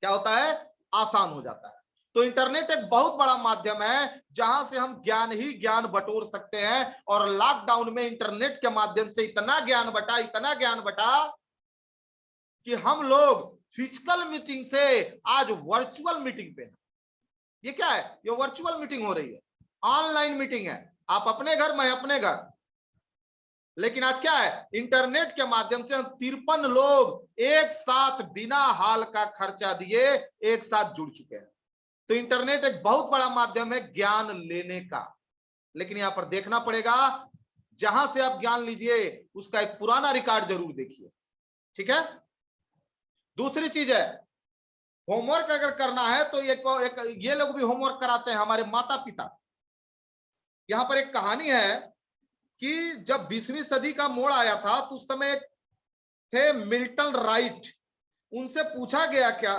क्या होता है, आसान हो जाता है। तो इंटरनेट एक बहुत बड़ा माध्यम है जहां से हम ज्ञान ही ज्ञान बटोर सकते हैं। और लॉकडाउन में इंटरनेट के माध्यम से इतना ज्ञान बटा, इतना ज्ञान बटा कि हम लोग फिजिकल मीटिंग से आज वर्चुअल मीटिंग पे हैं। ये क्या है, ये वर्चुअल मीटिंग हो रही है, ऑनलाइन मीटिंग है, आप अपने घर, मैं अपने घर। लेकिन आज क्या है, इंटरनेट के माध्यम से हम 53 लोग एक साथ बिना हाल का खर्चा दिए एक साथ जुड़ चुके हैं। तो इंटरनेट एक बहुत बड़ा माध्यम है ज्ञान लेने का। लेकिन यहां पर देखना पड़ेगा, जहां से आप ज्ञान लीजिए उसका एक पुराना रिकॉर्ड जरूर देखिए, ठीक है। दूसरी चीज है, होमवर्क अगर करना है तो ये लोग भी होमवर्क कराते हैं, हमारे माता पिता। यहां पर एक कहानी है कि जब 20वीं सदी का मोड़ आया था तो उस समय थे मिल्टन राइट। उनसे पूछा गया, क्या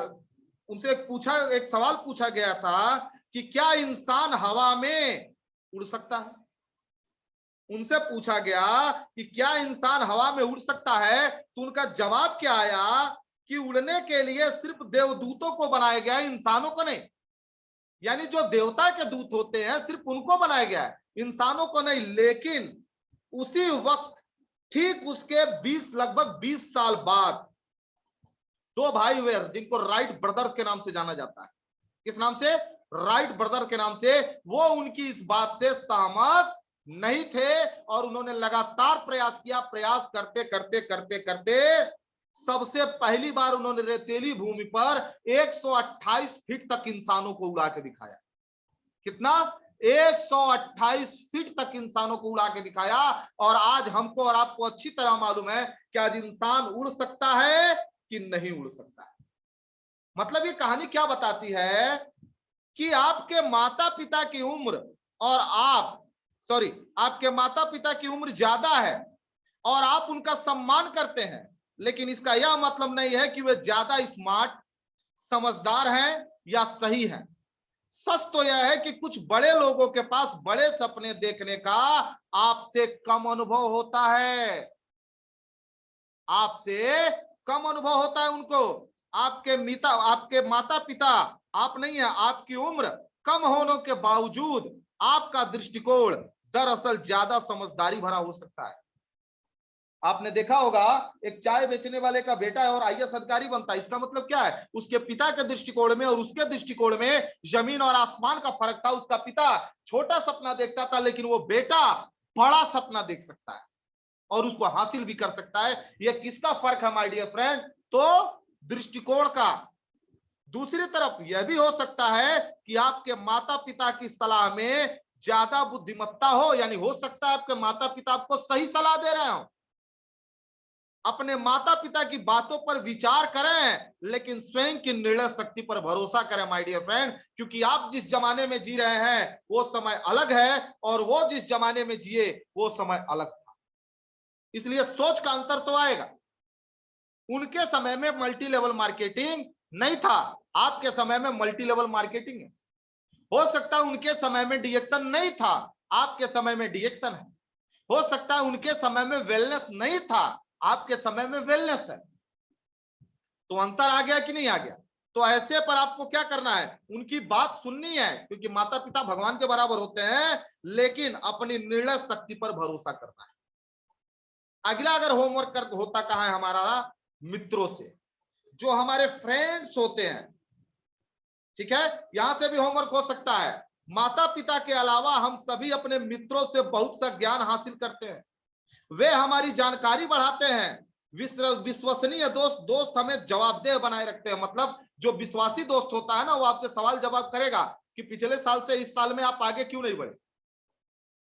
उनसे पूछा, एक सवाल पूछा गया था कि क्या इंसान हवा में उड़ सकता है। उनसे पूछा गया कि क्या इंसान हवा में उड़ सकता है, तो उनका जवाब क्या आया कि उड़ने के लिए सिर्फ देवदूतों को बनाया गया है, इंसानों को नहीं। यानी जो देवता के दूत होते हैं सिर्फ उनको बनाया गया है, इंसानों को नहीं। लेकिन उसी वक्त ठीक उसके लगभग 20 साल बाद दो भाई हुए जिनको राइट ब्रदर्स के नाम से जाना जाता है। किस नाम से, राइट ब्रदर के नाम से। वो उनकी इस बात से सहमत नहीं थे और उन्होंने लगातार प्रयास किया। प्रयास करते करते करते करते सबसे पहली बार उन्होंने रेतीली भूमि पर 128 फीट तक इंसानों को उड़ा के दिखाया। कितना, 128 फीट तक इंसानों को उड़ा के दिखाया। और आज हमको और आपको अच्छी तरह मालूम है कि आज इंसान उड़ सकता है कि नहीं उड़ सकता है। मतलब ये कहानी क्या बताती है कि आपके माता पिता की उम्र और आपके माता पिता की उम्र ज्यादा है और आप उनका सम्मान करते हैं, लेकिन इसका यह मतलब नहीं है कि वे ज्यादा स्मार्ट, समझदार हैं या सही हैं। सच तो यह है कि कुछ बड़े लोगों के पास बड़े सपने देखने का आपसे कम अनुभव होता है, आपसे कम अनुभव होता है उनको। आपके माता पिता आप नहीं है, आपकी उम्र कम होने के बावजूद आपका दृष्टिकोण दरअसल ज्यादा समझदारी भरा हो सकता है। आपने देखा होगा एक चाय बेचने वाले का बेटा है और आईएएस अधिकारी बनता है। इसका मतलब क्या है, उसके पिता के दृष्टिकोण में और उसके दृष्टिकोण में जमीन और आसमान का फर्क था। उसका पिता छोटा सपना देखता था, लेकिन वो बेटा बड़ा सपना देख सकता है। और उसको हासिल भी कर सकता है। यह किसका फर्क है माय डियर फ्रेंड? तो दृष्टिकोण का। दूसरी तरफ यह भी हो सकता है कि आपके माता पिता की सलाह में ज्यादा बुद्धिमत्ता हो, यानी हो सकता है आपके माता पिता आपको सही सलाह दे रहे हो। अपने माता पिता की बातों पर विचार करें, लेकिन स्वयं की निर्णय शक्ति पर भरोसा करें माय डियर फ्रेंड, क्योंकि आप जिस जमाने में जी रहे हैं वो समय अलग है और वो जिस जमाने में जिए वो समय अलग था, इसलिए सोच का अंतर तो आएगा। उनके समय में मल्टी लेवल मार्केटिंग नहीं था, आपके समय में मल्टी लेवल मार्केटिंग है। हो सकता है उनके समय में डीएक्शन नहीं था, आपके समय में डीएक्शन है। हो सकता है उनके समय में वेलनेस नहीं था, आपके समय में वेलनेस है। तो अंतर आ गया कि नहीं आ गया? तो ऐसे पर आपको क्या करना है? उनकी बात सुननी है, क्योंकि माता पिता भगवान के बराबर होते हैं, लेकिन अपनी निर्णय शक्ति पर भरोसा करना है। अगला अगर होमवर्क होता कहां है हमारा? मित्रों से, जो हमारे फ्रेंड्स होते हैं। ठीक है, यहां से भी होमवर्क हो सकता है। माता पिता के अलावा हम सभी अपने मित्रों से बहुत सा ज्ञान हासिल करते हैं, वे हमारी जानकारी बढ़ाते हैं। विश्वसनीय दोस्त हमें जवाबदेह बनाए रखते हैं। मतलब जो विश्वासी दोस्त होता है ना, वो आपसे सवाल जवाब करेगा कि पिछले साल से इस साल में आप आगे क्यों नहीं बढ़े।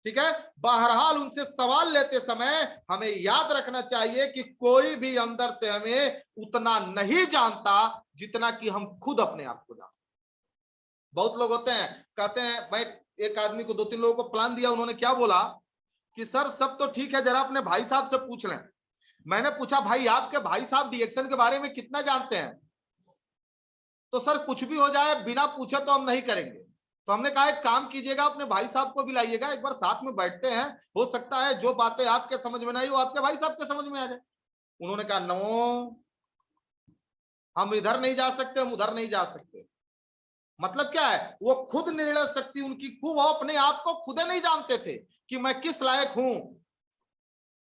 ठीक है, बहरहाल उनसे सवाल लेते समय हमें याद रखना चाहिए कि कोई भी अंदर से हमें उतना नहीं जानता जितना कि हम खुद अपने आप को जानते। बहुत लोग होते हैं, कहते हैं भाई, एक आदमी को 2-3 लोगों को प्लान दिया, उन्होंने क्या बोला कि सर सब तो ठीक है, जरा अपने भाई साहब से पूछ लें। मैंने पूछा भाई आपके भाई साहब डीएक्शन के बारे में कितना जानते हैं? तो सर कुछ भी हो जाए बिना पूछे तो हम नहीं करेंगे। तो हमने कहा एक काम कीजिएगा, अपने भाई साहब को भी लाइएगा, एक बार साथ में बैठते हैं, हो सकता है जो बातें आपके समझ में नहीं वो आपके भाई साहब के समझ में आ जाए। उन्होंने कहा नो, हम इधर नहीं जा सकते, हम उधर नहीं जा सकते। मतलब क्या है? वो खुद निर्णय शक्ति उनकी खूब, वो अपने आप को खुद नहीं जानते थे कि मैं किस लायक हूं।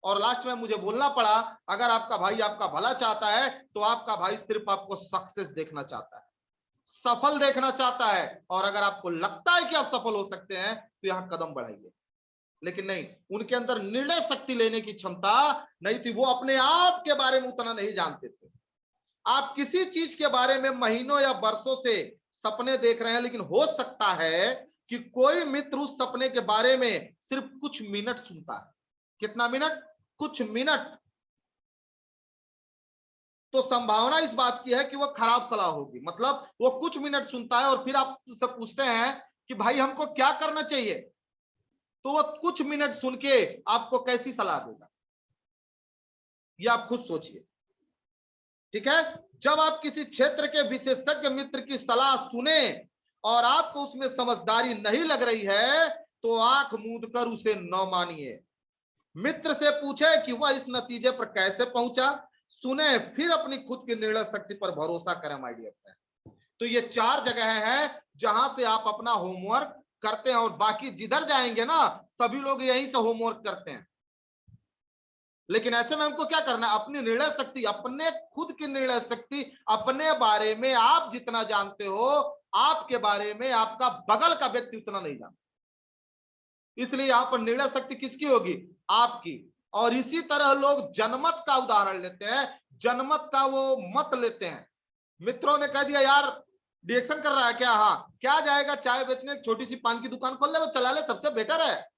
और लास्ट में मुझे बोलना पड़ा, अगर आपका भाई आपका भला चाहता है तो आपका भाई सिर्फ आपको सक्सेस देखना चाहता है, सफल देखना चाहता है। और अगर आपको लगता है कि आप सफल हो सकते हैं तो यहां कदम बढ़ाइए। लेकिन नहीं, उनके अंदर निर्णय शक्ति लेने की क्षमता नहीं थी, वो अपने आप के बारे में उतना नहीं जानते थे। आप किसी चीज के बारे में महीनों या वर्षों से सपने देख रहे हैं, लेकिन हो सकता है कि कोई मित्र उस सपने के बारे में सिर्फ कुछ मिनट सुनता है। कितना मिनट? कुछ मिनट। तो संभावना इस बात की है कि वो खराब सलाह होगी। मतलब वो कुछ मिनट सुनता है और फिर आप उससे पूछते हैं कि भाई हमको क्या करना चाहिए, तो वो कुछ मिनट सुन के आपको कैसी सलाह देगा, ये आप खुद सोचिए। ठीक है, जब आप किसी क्षेत्र के विशेषज्ञ मित्र की सलाह सुने और आपको उसमें समझदारी नहीं लग रही है, तो आंख मूंद कर उसे न मानिए। मित्र से पूछे कि वह इस नतीजे पर कैसे पहुंचा, सुने, फिर अपनी खुद की निर्णय शक्ति पर भरोसा करें माय डियर फ्रेंड। तो ये 4 जगह है जहां से आप अपना होमवर्क करते हैं, और बाकी जिधर जाएंगे ना सभी लोग यहीं से होमवर्क करते हैं। लेकिन ऐसे में हमको क्या करना है? अपनी निर्णय शक्ति, अपने खुद की निर्णय शक्ति, अपने बारे में आप जितना जानते हो, आपके बारे में आपका बगल का व्यक्ति उतना नहीं जानता। इसलिए यहां पर निर्णय शक्ति किसकी होगी? आपकी। और इसी तरह लोग जनमत का उदाहरण लेते हैं, जनमत का वो मत लेते हैं। मित्रों ने कह दिया यार रिएक्शन कर रहा है क्या? हाँ, क्या जाएगा चाय बेचने, छोटी सी पान की दुकान खोल ले, वो चला ले, सबसे बेटर है।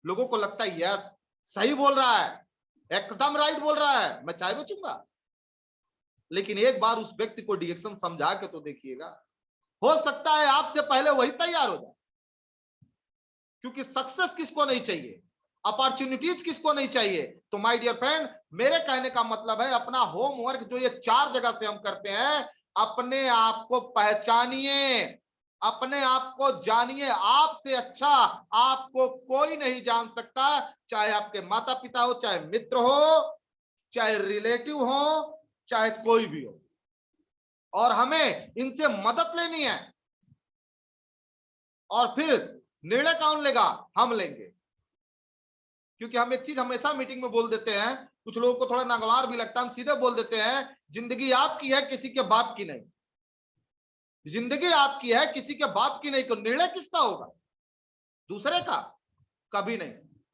लोगों को लगता है यस सही बोल रहा है, एकदम राइट बोल रहा है, मैं चाय बेचूंगा। लेकिन एक बार उस व्यक्ति को डिएक्शन समझा के तो देखिएगा, हो सकता है आपसे पहले वही तैयार हो जाए। क्योंकि सक्सेस किसको नहीं चाहिए, अपॉर्चुनिटीज किसको नहीं चाहिए। तो माय डियर फ्रेंड, मेरे कहने का मतलब है अपना होमवर्क जो ये 4 जगह से हम करते हैं, अपने आप को पहचानिए, अपने आप को जानिए। आपसे अच्छा आपको कोई नहीं जान सकता, चाहे आपके माता पिता हो, चाहे मित्र हो, चाहे रिलेटिव हो, चाहे कोई भी हो। और हमें इनसे मदद लेनी है, और फिर निर्णय कौन लेगा? हम लेंगे। क्योंकि हम एक चीज हमेशा मीटिंग में बोल देते हैं, कुछ लोगों को थोड़ा नागवार भी लगता है, हम सीधे बोल देते हैं, जिंदगी आपकी है, किसी के बाप की नहीं। जिंदगी आपकी है, किसी के बाप की नहीं। तो निर्णय किसका होगा? दूसरे का? कभी नहीं,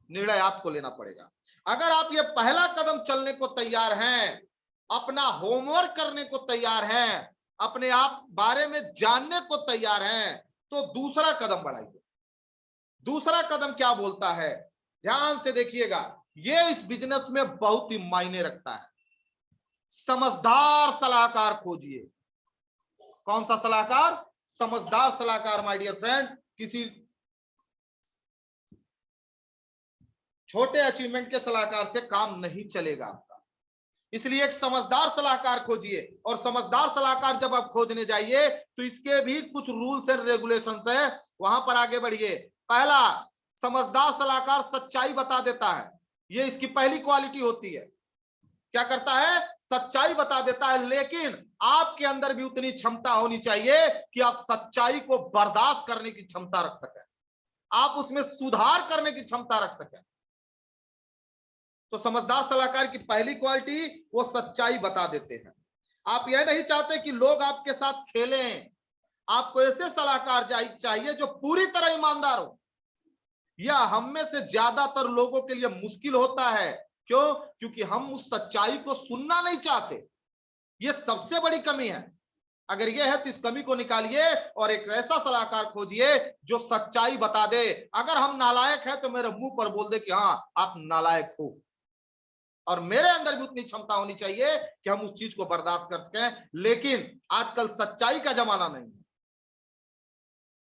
निर्णय आपको लेना पड़ेगा। अगर आप ये पहला कदम चलने को तैयार हैं, अपना होमवर्क करने को तैयार हैं, अपने आप बारे में जानने को तैयार हैं, तो दूसरा कदम बढ़ाइए। दूसरा कदम क्या बोलता है, ध्यान से देखिएगा, ये इस बिजनेस में बहुत ही मायने रखता है। समझदार सलाहकार खोजिए। कौन सा सलाहकार? समझदार सलाहकार माय डियर फ्रेंड। किसी छोटे अचीवमेंट के सलाहकार से काम नहीं चलेगा आपका, इसलिए एक समझदार सलाहकार खोजिए। और समझदार सलाहकार जब आप खोजने जाइए तो इसके भी कुछ रूल्स एंड रेगुलेशंस है, वहां पर आगे बढ़िए। पहला, समझदार सलाहकार सच्चाई बता देता है, ये इसकी पहली क्वालिटी होती है। क्या करता है? सच्चाई बता देता है, लेकिन आपके अंदर भी उतनी क्षमता होनी चाहिए कि आप सच्चाई को बर्दाश्त करने की क्षमता रख सकें, आप उसमें सुधार करने की क्षमता रख सकें। तो समझदार सलाहकार की पहली क्वालिटी, वो सच्चाई बता देते हैं। आप यह नहीं चाहते कि लोग आपके साथ खेलें, आपको ऐसे सलाहकार चाहिए जो पूरी तरह ईमानदार हो। यह हम में से ज्यादातर लोगों के लिए मुश्किल होता है। क्यों? क्योंकि हम उस सच्चाई को सुनना नहीं चाहते। यह सबसे बड़ी कमी है। अगर यह है तो इस कमी को निकालिए और एक ऐसा सलाहकार खोजिए जो सच्चाई बता दे। अगर हम नालायक हैं तो मेरे मुंह पर बोल दे कि हाँ आप नालायक हो, और मेरे अंदर भी उतनी क्षमता होनी चाहिए कि हम उस चीज को बर्दाश्त कर सकें। लेकिन आजकल सच्चाई का जमाना नहीं है।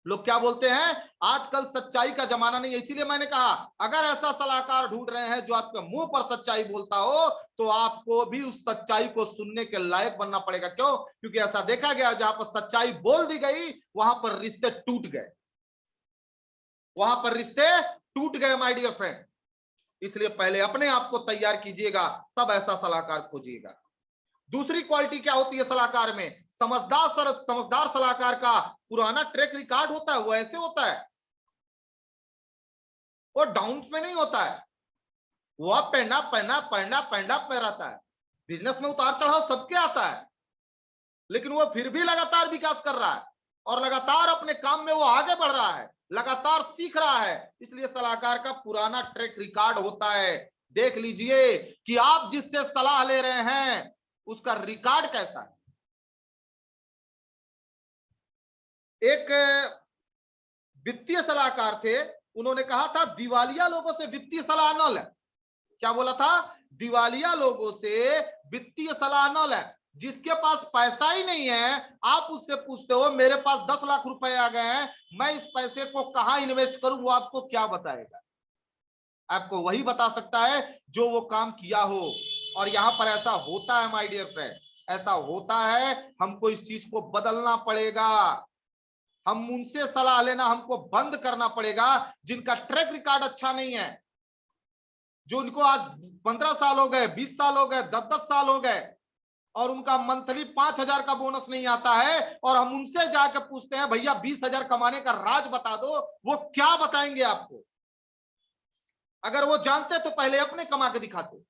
लोग क्या बोलते हैं? आजकल सच्चाई का जमाना नहीं है। इसीलिए मैंने कहा, अगर ऐसा सलाहकार ढूंढ रहे हैं जो आपके मुंह पर सच्चाई बोलता हो, तो आपको भी उस सच्चाई को सुनने के लायक बनना पड़ेगा। क्यों? क्योंकि ऐसा देखा गया, जहां पर सच्चाई बोल दी गई वहां पर रिश्ते टूट गए, वहां पर रिश्ते टूट गए माय डियर फ्रेंड। इसलिए पहले अपने आप को तैयार कीजिएगा, तब ऐसा सलाहकार खोजिएगा। दूसरी क्वालिटी क्या होती है सलाहकार में? समझदार सलाहकार का पुराना ट्रैक रिकॉर्ड होता है। वो ऐसे होता है, वो डाउन में नहीं होता है, वो up and up and up and up and up में रहता है। बिजनेस में उतार चढ़ाव सबके आता है, लेकिन वो फिर भी लगातार विकास कर रहा है और लगातार अपने काम में वो आगे बढ़ रहा है, लगातार सीख रहा है। इसलिए सलाहकार का पुराना ट्रैक रिकॉर्ड होता है। देख लीजिए कि आप जिससे सलाह ले रहे हैं उसका रिकॉर्ड कैसा है। एक वित्तीय सलाहकार थे, उन्होंने कहा था दिवालिया लोगों से वित्तीय सलाह न लें। क्या बोला था? दिवालिया लोगों से वित्तीय सलाह न लें। जिसके पास पैसा ही नहीं है, आप उससे पूछते हो मेरे पास 10 लाख रुपए आ गए हैं, मैं इस पैसे को कहां इन्वेस्ट करूं, वो आपको क्या बताएगा? आपको वही बता सकता है जो वो काम किया हो। और यहां पर ऐसा होता है माय डियर फ्रेंड, ऐसा होता है। हमको इस चीज को बदलना पड़ेगा। हम उनसे सलाह लेना हमको बंद करना पड़ेगा जिनका ट्रैक रिकॉर्ड अच्छा नहीं है, जो उनको आज 15 साल हो गए, 20 साल हो गए, 10-10 साल हो गए और उनका मंथली 5,000 का बोनस नहीं आता है, और हम उनसे जाकर पूछते हैं भैया 20,000 कमाने का राज बता दो, वो क्या बताएंगे आपको? अगर वो जानते तो पहले अपने कमा के दिखाते।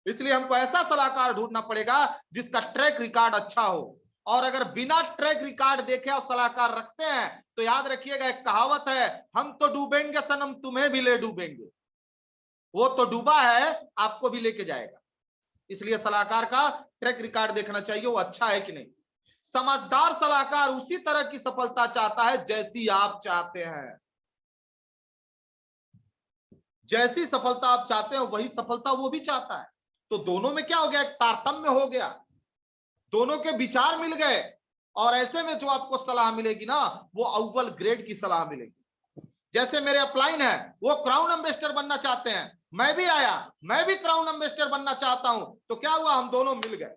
इसलिए हमको ऐसा सलाहकार ढूंढना पड़ेगा जिसका ट्रैक रिकॉर्ड अच्छा हो। और अगर बिना ट्रैक रिकॉर्ड देखे आप सलाहकार रखते हैं तो याद रखिएगा, एक कहावत है, हम तो डूबेंगे सनम तुम्हें भी ले डूबेंगे। वो तो डूबा है, आपको भी लेके जाएगा। इसलिए सलाहकार का ट्रैक रिकॉर्ड देखना चाहिए, वो अच्छा है कि नहीं। समझदार सलाहकार उसी तरह की सफलता चाहता है जैसी आप चाहते हैं। जैसी सफलता आप चाहते हो वही सफलता वो भी चाहता है। तो दोनों में क्या हो गया? एक तारतम्य हो गया, दोनों के विचार मिल गए, और ऐसे में जो आपको सलाह मिलेगी ना, वो अव्वल ग्रेड की सलाह मिलेगी। जैसे मेरे अपलाइन है, वो क्राउन एम्बेसडर बनना चाहते हैं, मैं भी आया, मैं भी क्राउन एम्बेसडर बनना चाहता हूं, तो क्या हुआ? हम दोनों मिल गए।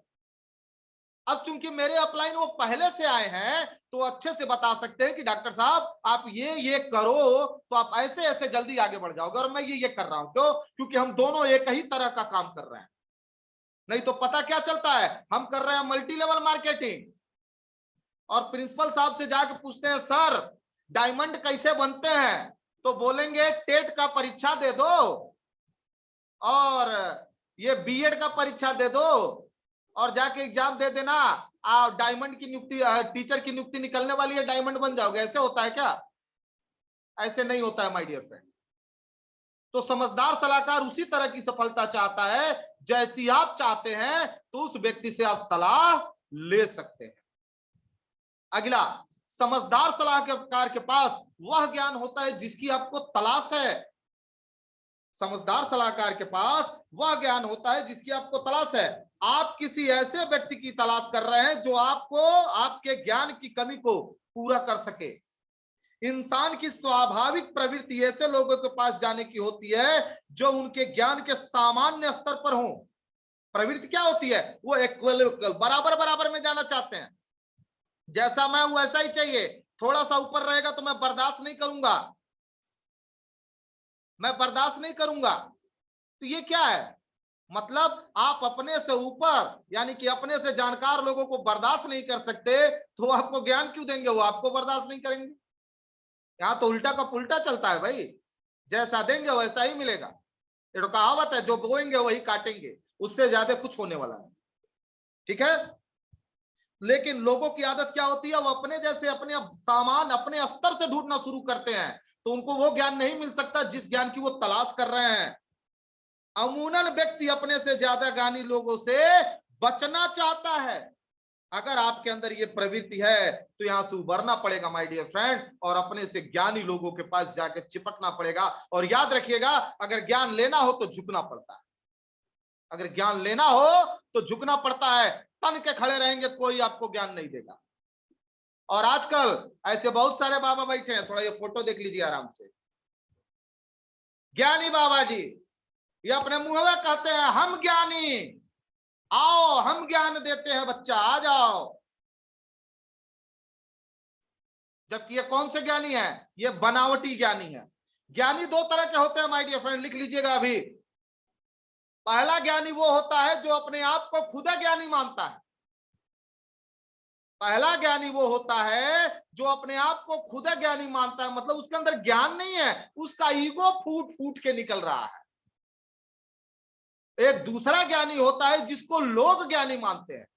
अब चूंकि मेरे अपलाइन वो पहले से आए हैं तो अच्छे से बता सकते हैं कि डॉक्टर साहब आप ये करो तो आप ऐसे ऐसे जल्दी आगे बढ़ जाओगे, और मैं ये कर रहा हूं। क्यों? क्योंकि हम दोनों एक ही तरह का काम कर रहे हैं। नहीं तो पता क्या चलता है, हम कर रहे हैं मल्टी लेवल मार्केटिंग, और प्रिंसिपल साहब से जाके पूछते हैं सर डायमंड कैसे बनते हैं, तो बोलेंगे टेट का परीक्षा दे दो और ये बीएड का परीक्षा दे दो और जाके एग्जाम दे देना, डायमंड की नियुक्ति, टीचर की नियुक्ति निकलने वाली है, डायमंड बन जाओगे। ऐसे होता है क्या? ऐसे नहीं होता है माय डियर फ्रेंड। तो समझदार सलाहकार उसी तरह की सफलता चाहता है जैसी आप चाहते हैं, तो उस व्यक्ति से आप सलाह ले सकते हैं। अगला, समझदार सलाहकार के पास वह ज्ञान होता है जिसकी आपको तलाश है। समझदार सलाहकार के पास वह ज्ञान होता है जिसकी आपको तलाश है। आप किसी ऐसे व्यक्ति की तलाश कर रहे हैं जो आपको आपके ज्ञान की कमी को पूरा कर सके। इंसान की स्वाभाविक प्रवृत्ति ऐसे लोगों के पास जाने की होती है जो उनके ज्ञान के सामान्य स्तर पर हो। प्रवृत्ति क्या होती है? वो इक्वल बराबर बराबर में जाना चाहते हैं। जैसा मैं हूं वैसा ही चाहिए, थोड़ा सा ऊपर रहेगा तो मैं बर्दाश्त नहीं करूंगा, मैं बर्दाश्त नहीं करूंगा। तो ये क्या है? मतलब आप अपने से ऊपर यानी कि अपने से जानकार लोगों को बर्दाश्त नहीं कर सकते, तो आपको ज्ञान क्यों देंगे? वो आपको बर्दाश्त नहीं करेंगे। यहां तो उल्टा का पुल्टा चलता है भाई, जैसा देंगे वैसा ही मिलेगा। ये तो कहावत है, जो बोएंगे वही काटेंगे, उससे ज्यादा कुछ होने वाला नहीं। ठीक है, लेकिन लोगों की आदत क्या होती है? वो अपने जैसे अपने सामान अपने स्तर से ढूंढना शुरू करते हैं, तो उनको वो ज्ञान नहीं मिल सकता जिस ज्ञान की वो तलाश कर रहे हैं। अमूमन व्यक्ति अपने से ज्यादा ज्ञानी लोगों से बचना चाहता है। अगर आपके अंदर ये प्रवृत्ति है तो यहां से उबरना पड़ेगा माय डियर फ्रेंड, और अपने से ज्ञानी लोगों के पास जाकर चिपकना पड़ेगा। और याद रखिएगा, अगर ज्ञान लेना हो तो झुकना पड़ता है। अगर ज्ञान लेना हो तो झुकना पड़ता है। तन के खड़े रहेंगे कोई आपको ज्ञान नहीं देगा। और आजकल ऐसे बहुत सारे बाबा बैठे हैं, थोड़ा ये फोटो देख लीजिए आराम से। ज्ञानी बाबा जी, ये अपने मुंह में कहते हैं हम ज्ञानी, आओ हम ज्ञान देते हैं बच्चा, आ जाओ। जबकि ये कौन से ज्ञानी है? ये बनावटी ज्ञानी है। ज्ञानी दो तरह के होते हैं माय डियर फ्रेंड, लिख लीजिएगा अभी। पहला ज्ञानी वो होता है जो अपने आप को खुदा ज्ञानी मानता है। पहला ज्ञानी वो होता है जो अपने आप को खुदा ज्ञानी मानता है, मतलब उसके अंदर ज्ञान नहीं है, उसका ईगो फूट फूट के निकल रहा है। एक दूसरा ज्ञानी होता है जिसको लोग ज्ञानी मानते हैं।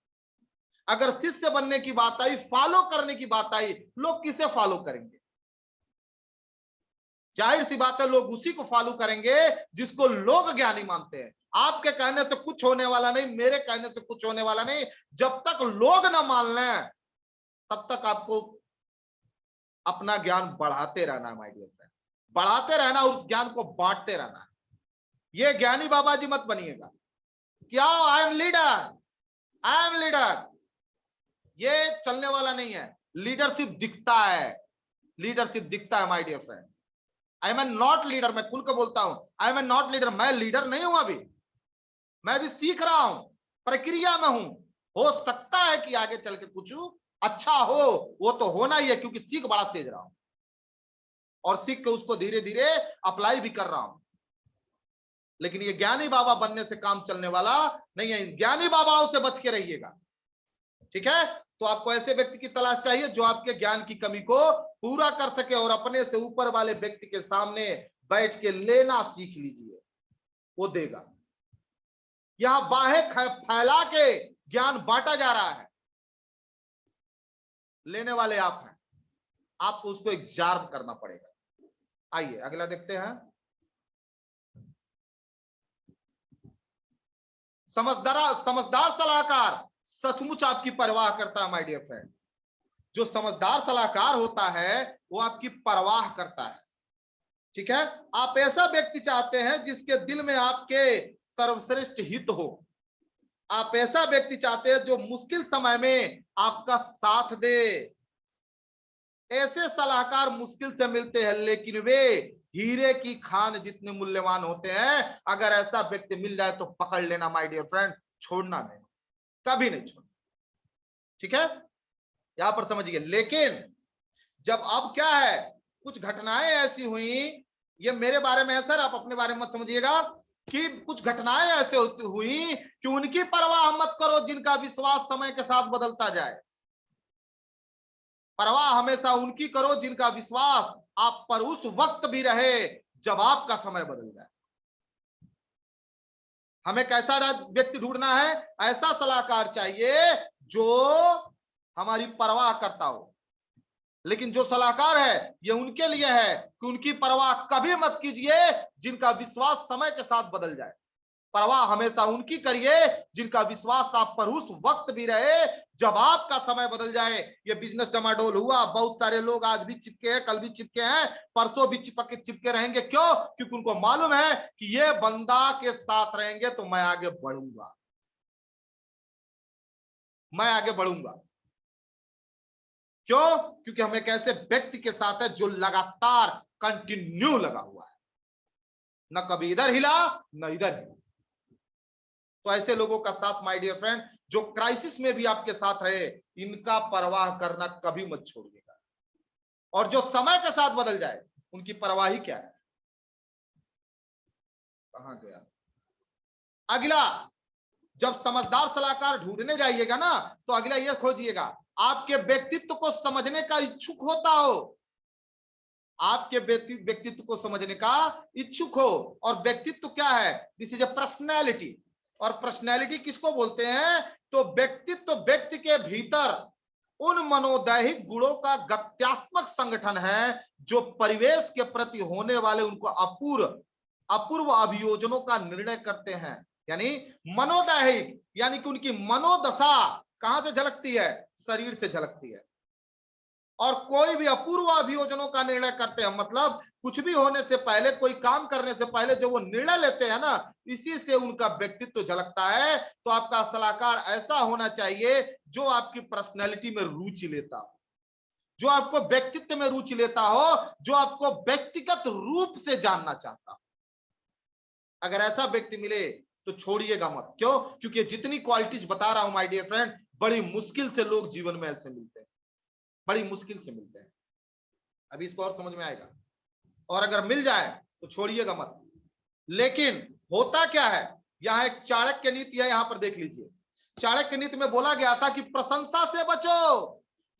अगर शिष्य बनने की बात आई, फॉलो करने की बात आई, लोग किसे फॉलो करेंगे? जाहिर सी बात है, लोग उसी को फॉलो करेंगे जिसको लोग ज्ञानी मानते हैं। आपके कहने से कुछ होने वाला नहीं, मेरे कहने से कुछ होने वाला नहीं। जब तक लोग ना मान लें तब तक आपको अपना ज्ञान बढ़ाते रहना है माय डियर फ्रेंड, बढ़ाते रहना, उस ज्ञान को बांटते रहना है। ये ज्ञानी बाबा जी मत बनिएगा क्या I am leader, I am leader, ये चलने वाला नहीं है। लीडरशिप दिखता है, लीडरशिप दिखता है my dear friend. I am not leader, मैं खुल के बोलता हूं, आई एम नॉट लीडर, मैं लीडर नहीं हूं अभी, मैं भी सीख रहा हूं, प्रक्रिया में हूं। हो सकता है कि आगे चल के कुछ अच्छा हो, वो तो होना ही है क्योंकि सीख बड़ा तेज रहा हूं और सीख के उसको धीरे धीरे अप्लाई भी कर रहा हूं। लेकिन ये ज्ञानी बाबा बनने से काम चलने वाला नहीं है, ज्ञानी बाबाओं से बच के रहिएगा। ठीक है, तो आपको ऐसे व्यक्ति की तलाश चाहिए जो आपके ज्ञान की कमी को पूरा कर सके, और अपने से ऊपर वाले व्यक्ति के सामने बैठ के लेना सीख लीजिए, वो देगा। यहां बाहें फैला के ज्ञान बांटा जा रहा है, लेने वाले आप हैं, आपको उसको एग्जार्म करना पड़ेगा। आइए अगला देखते हैं। समझदार सलाहकार सचमुच आपकी परवाह करता है माय डियर फ्रेंड। जो समझदार सलाहकार होता है वो आपकी परवाह करता है। ठीक है, आप ऐसा व्यक्ति चाहते हैं जिसके दिल में आपके सर्वश्रेष्ठ हित हो। आप ऐसा व्यक्ति चाहते हैं जो मुश्किल समय में आपका साथ दे। ऐसे सलाहकार मुश्किल से मिलते हैं, लेकिन वे हीरे की खान जितने मूल्यवान होते हैं। अगर ऐसा व्यक्ति मिल जाए तो पकड़ लेना माय डियर फ्रेंड, छोड़ना नहीं, कभी नहीं छोड़ना। ठीक है, यहां पर समझिए। लेकिन जब अब क्या है, कुछ घटनाएं ऐसी हुई, ये मेरे बारे में है सर, आप अपने बारे में मत समझिएगा, कि कुछ घटनाएं ऐसे हुई कि उनकी परवाह मत करो जिनका विश्वास समय के साथ बदलता जाए। परवाह हमेशा उनकी करो जिनका विश्वास आप पर उस वक्त भी रहे जब आपका समय बदल जाए। हमें कैसा व्यक्ति ढूंढना है? ऐसा सलाहकार चाहिए जो हमारी परवाह करता हो, लेकिन जो सलाहकार है ये उनके लिए है कि उनकी परवाह कभी मत कीजिए जिनका विश्वास समय के साथ बदल जाए। परवाह हमेशा उनकी करिए जिनका विश्वास आप पर उस वक्त भी रहे जब आपका समय बदल जाए। ये बिजनेस डमाडोल हुआ, बहुत सारे लोग आज भी चिपके हैं, कल भी चिपके हैं, परसों भी चिपके रहेंगे। क्यों? क्योंकि उनको मालूम है कि ये बंदा के साथ रहेंगे तो मैं आगे बढ़ूंगा, मैं आगे बढ़ूंगा। क्यों? क्योंकि हम एक ऐसे व्यक्ति के साथ है जो लगातार कंटिन्यू लगा हुआ है, न कभी इधर हिला न इधर हिला। तो ऐसे लोगों का साथ माय डियर फ्रेंड, जो क्राइसिस में भी आपके साथ रहे, इनका परवाह करना कभी मत छोड़िएगा। और जो समय के साथ बदल जाए उनकी परवाह ही क्या है। कहां गया अगला? जब समझदार सलाहकार ढूंढने जाइएगा ना, तो अगला यह खोजिएगा आपके व्यक्तित्व को समझने का इच्छुक होता हो, आपके व्यक्तित्व को समझने का इच्छुक हो। और व्यक्तित्व क्या है? This is a personality. और पर्सनैलिटी किसको बोलते हैं? तो व्यक्तित्व व्यक्ति के भीतर उन मनोदैहिक गुणों का गत्यात्मक संगठन है जो परिवेश के प्रति होने वाले उनको अपूर्व अभियोजनों का निर्णय करते हैं। यानी मनोदैहिक, यानी कि उनकी मनोदशा कहां से झलकती है? शरीर से झलकती है। और कोई भी अपूर्व अभियोजनों का निर्णय करते हैं, मतलब कुछ भी होने से पहले, कोई काम करने से पहले जो वो निर्णय लेते हैं ना, इसी से उनका व्यक्तित्व झलकता है। तो आपका सलाहकार ऐसा होना चाहिए जो आपकी पर्सनैलिटी में रुचि लेता हो, जो आपको व्यक्तित्व में रुचि लेता हो, जो आपको व्यक्तिगत रूप से जानना चाहता हो। अगर ऐसा व्यक्ति मिले तो छोड़िएगा मत। क्यों? क्योंकि जितनी क्वालिटीज बता रहा हूं माय डियर फ्रेंड, बड़ी मुश्किल से लोग जीवन में ऐसे मिलते हैं, बड़ी मुश्किल से मिलते हैं। अभी इसको और समझ में आएगा। और अगर मिल जाए तो छोड़िएगा मत। लेकिन होता क्या है, यहां एक चाणक्य नीति है, यहां पर देख लीजिए। चाणक्य नीति में बोला गया था कि प्रशंसा से बचो,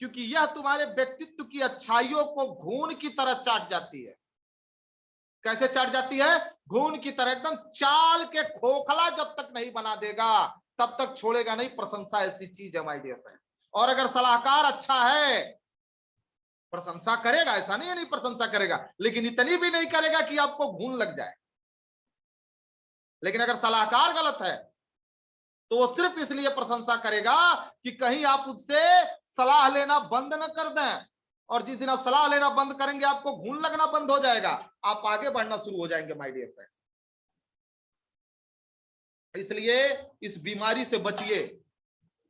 क्योंकि यह तुम्हारे व्यक्तित्व की अच्छाइयों को घून की तरह चाट जाती है। कैसे चाट जाती है? घून की तरह, एकदम चाल के खोखला जब तक नहीं बना देगा तब तक छोड़ेगा नहीं। प्रशंसा ऐसी चीज है माय डियर फ्रेंड। और अगर सलाहकार अच्छा है, प्रशंसा करेगा, ऐसा नहीं है नहीं प्रशंसा करेगा, लेकिन इतनी भी नहीं करेगा कि आपको घून लग जाए। लेकिन अगर सलाहकार गलत है तो वो सिर्फ इसलिए प्रशंसा करेगा कि कहीं आप उससे सलाह लेना बंद न कर दें। और जिस दिन आप सलाह लेना बंद करेंगे, आपको घून लगना बंद हो जाएगा, आप आगे बढ़ना शुरू हो जाएंगे माय डियर फ्रेंड। इसलिए इस बीमारी से बचिए।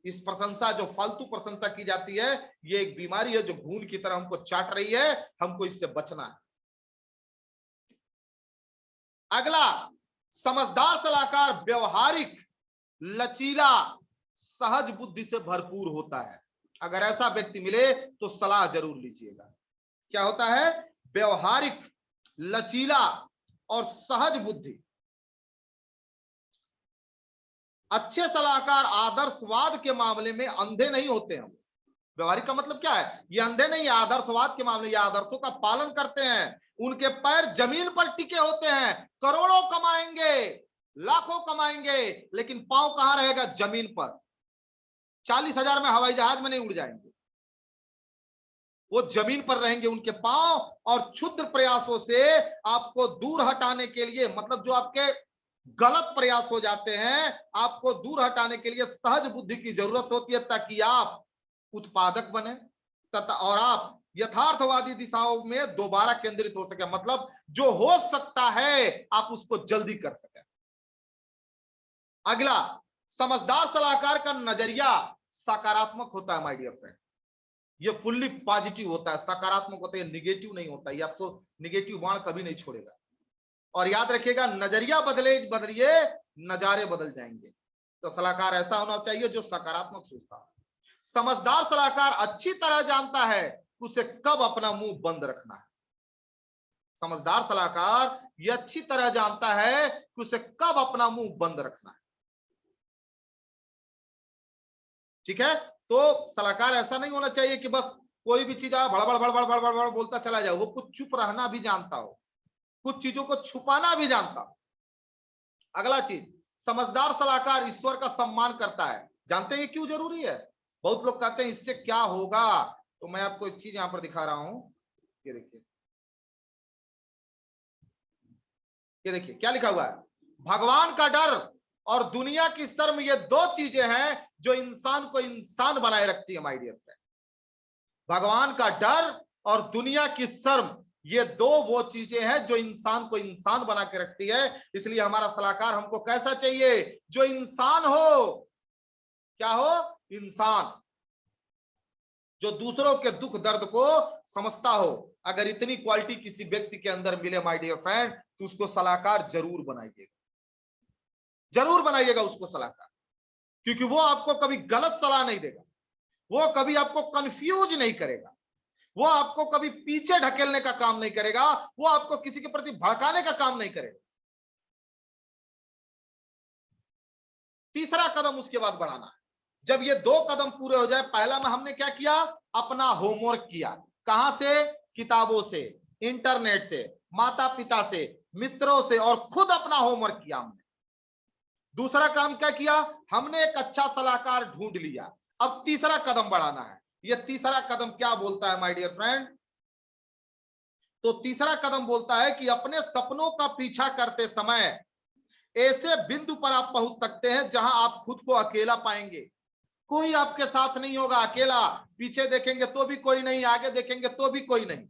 इस प्रशंसा, जो फालतू प्रशंसा की जाती है, ये एक बीमारी है जो घून की तरह हमको चाट रही है, हमको इससे बचना है। अगला, समझदार सलाहकार व्यवहारिक, लचीला, सहज बुद्धि से भरपूर होता है। अगर ऐसा व्यक्ति मिले तो सलाह जरूर लीजिएगा। क्या होता है? व्यवहारिक, लचीला और सहज बुद्धि। अच्छे सलाहकार आदर्शवाद के मामले में अंधे नहीं होते हैं। व्यवहारिक का मतलब क्या है? ये अंधे नहीं है। आदर्शवाद के मामले, ये आदर्शों का पालन करते हैं। उनके पैर जमीन पर टिके होते हैं। करोड़ों कमाएंगे, लाखों कमाएंगे, लेकिन पांव कहां रहेगा? जमीन पर। 40,000 में हवाई जहाज में नहीं उड़ जाएंगे, वो जमीन पर रहेंगे उनके पांव। और क्षुद्र प्रयासों से आपको दूर हटाने के लिए, मतलब जो आपके गलत प्रयास हो जाते हैं, आपको दूर हटाने के लिए सहज बुद्धि की जरूरत होती है, ताकि आप उत्पादक बने तथा और आप यथार्थवादी दिशाओं में दोबारा केंद्रित हो सके। मतलब जो हो सकता है आप उसको जल्दी कर सके। अगला, समझदार सलाहकार का नजरिया सकारात्मक होता है माय डियर फ्रेंड। ये फुल्ली पॉजिटिव होता है, सकारात्मक होता है, निगेटिव नहीं होता। ये आपको निगेटिव बाण कभी नहीं छोड़ेगा। और याद रखिएगा, नजरिया बदलिए, नजारे बदल जाएंगे। तो सलाहकार ऐसा होना चाहिए जो सकारात्मक सोचता है। समझदार सलाहकार अच्छी तरह जानता है उसे कब अपना मुंह बंद रखना है। समझदार सलाहकार ये अच्छी तरह जानता है कि उसे कब अपना मुंह बंद रखना है। ठीक है? तो सलाहकार ऐसा नहीं होना चाहिए कि बस कोई भी चीज भड़बड़ भड़बड़ भड़बड़ भड़बड़ बोलता चला जाए। वो कुछ चुप रहना भी जानता हो, कुछ चीजों को छुपाना भी जानता हो। अगला चीज, समझदार सलाहकार ईश्वर का सम्मान करता है। जानते हैं क्यों जरूरी है? बहुत लोग कहते हैं इससे क्या होगा, तो मैं आपको एक चीज यहां पर दिखा रहा हूं, ये देखिए, ये देखिए क्या लिखा हुआ है, भगवान का डर और दुनिया की शर्म, ये दो चीजें हैं जो इंसान को इंसान बनाए रखती है माय डियर फ्रेंड। भगवान का डर और दुनिया की शर्म, ये दो वो चीजें हैं जो इंसान को इंसान बना के रखती है। इसलिए हमारा सलाहकार हमको कैसा चाहिए, जो इंसान हो, क्या हो, इंसान, जो दूसरों के दुख दर्द को समझता हो। अगर इतनी क्वालिटी किसी व्यक्ति के अंदर मिले माय डियर फ्रेंड, तो उसको सलाहकार जरूर बनाइएगा, जरूर बनाइएगा उसको सलाहकार, क्योंकि वो आपको कभी गलत सलाह नहीं देगा, वो कभी आपको कंफ्यूज नहीं करेगा, वो आपको कभी पीछे ढकेलने का काम नहीं करेगा, वो आपको किसी के प्रति भड़काने का काम नहीं करेगा। तीसरा कदम उसके बाद बढ़ाना है। जब ये दो कदम पूरे हो जाए, पहला में हमने क्या किया, अपना होमवर्क किया, कहां से, किताबों से, इंटरनेट से, माता पिता से, मित्रों से, और खुद अपना होमवर्क किया हमने। दूसरा काम क्या किया, हमने एक अच्छा सलाहकार ढूंढ लिया। अब तीसरा कदम बढ़ाना है। ये तीसरा कदम क्या बोलता है माय डियर फ्रेंड, तो तीसरा कदम बोलता है कि अपने सपनों का पीछा करते समय ऐसे बिंदु पर आप पहुंच सकते हैं जहां आप खुद को अकेला पाएंगे। कोई आपके साथ नहीं होगा, अकेला, पीछे देखेंगे तो भी कोई नहीं, आगे देखेंगे तो भी कोई नहीं।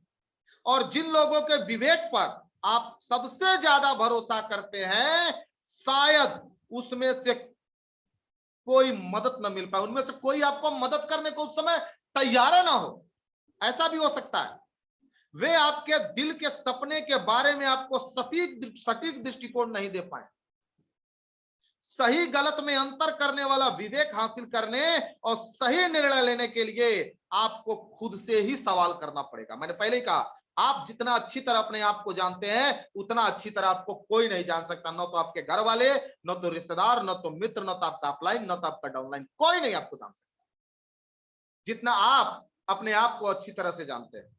और जिन लोगों के विवेक पर आप सबसे ज्यादा भरोसा करते हैं, शायद उसमें से कोई मदद न मिल पाए, उनमें से कोई आपको मदद करने को उस समय तैयार ना हो, ऐसा भी हो सकता है। वे आपके दिल के सपने के बारे में आपको सटीक दृष्टिकोण नहीं दे पाए। सही गलत में अंतर करने वाला विवेक हासिल करने और सही निर्णय लेने के लिए आपको खुद से ही सवाल करना पड़ेगा। मैंने पहले ही कहा, आप जितना अच्छी तरह अपने आप को जानते हैं, उतना अच्छी तरह आपको कोई नहीं जान सकता। न तो आपके घर वाले, न तो रिश्तेदार, न तो मित्र, न तो आपका अपलाइन, न तो आपका डाउनलाइन, कोई नहीं आपको जान सकता जितना आप अपने आप को अच्छी तरह से जानते हैं।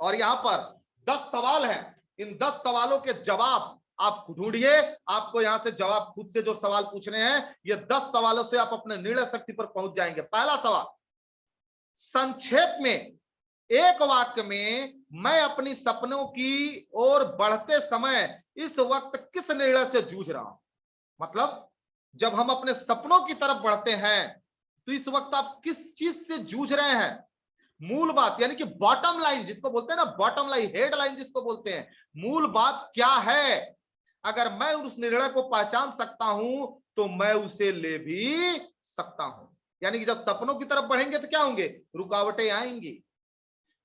और यहां पर 10 सवाल हैं, इन 10 सवालों के जवाब आप ढूंढिए। आपको यहां से जवाब खुद से जो सवाल पूछने हैं, ये 10 सवालों से आप अपने निर्णय शक्ति पर पहुंच जाएंगे। पहला सवाल, संक्षेप में एक वाक्य में, मैं अपनी सपनों की ओर बढ़ते समय इस वक्त किस निर्णय से जूझ रहा हूं। मतलब जब हम अपने सपनों की तरफ बढ़ते हैं, तो इस वक्त आप किस चीज से जूझ रहे हैं। मूल बात, यानी कि बॉटम लाइन जिसको बोलते हैं ना, बॉटम लाइन, हेडलाइन जिसको बोलते हैं, मूल बात क्या है। अगर मैं उस निर्णय को पहचान सकता हूं, तो मैं उसे ले भी सकता हूं। यानी कि जब सपनों की तरफ बढ़ेंगे तो क्या होंगे, रुकावटें आएंगी।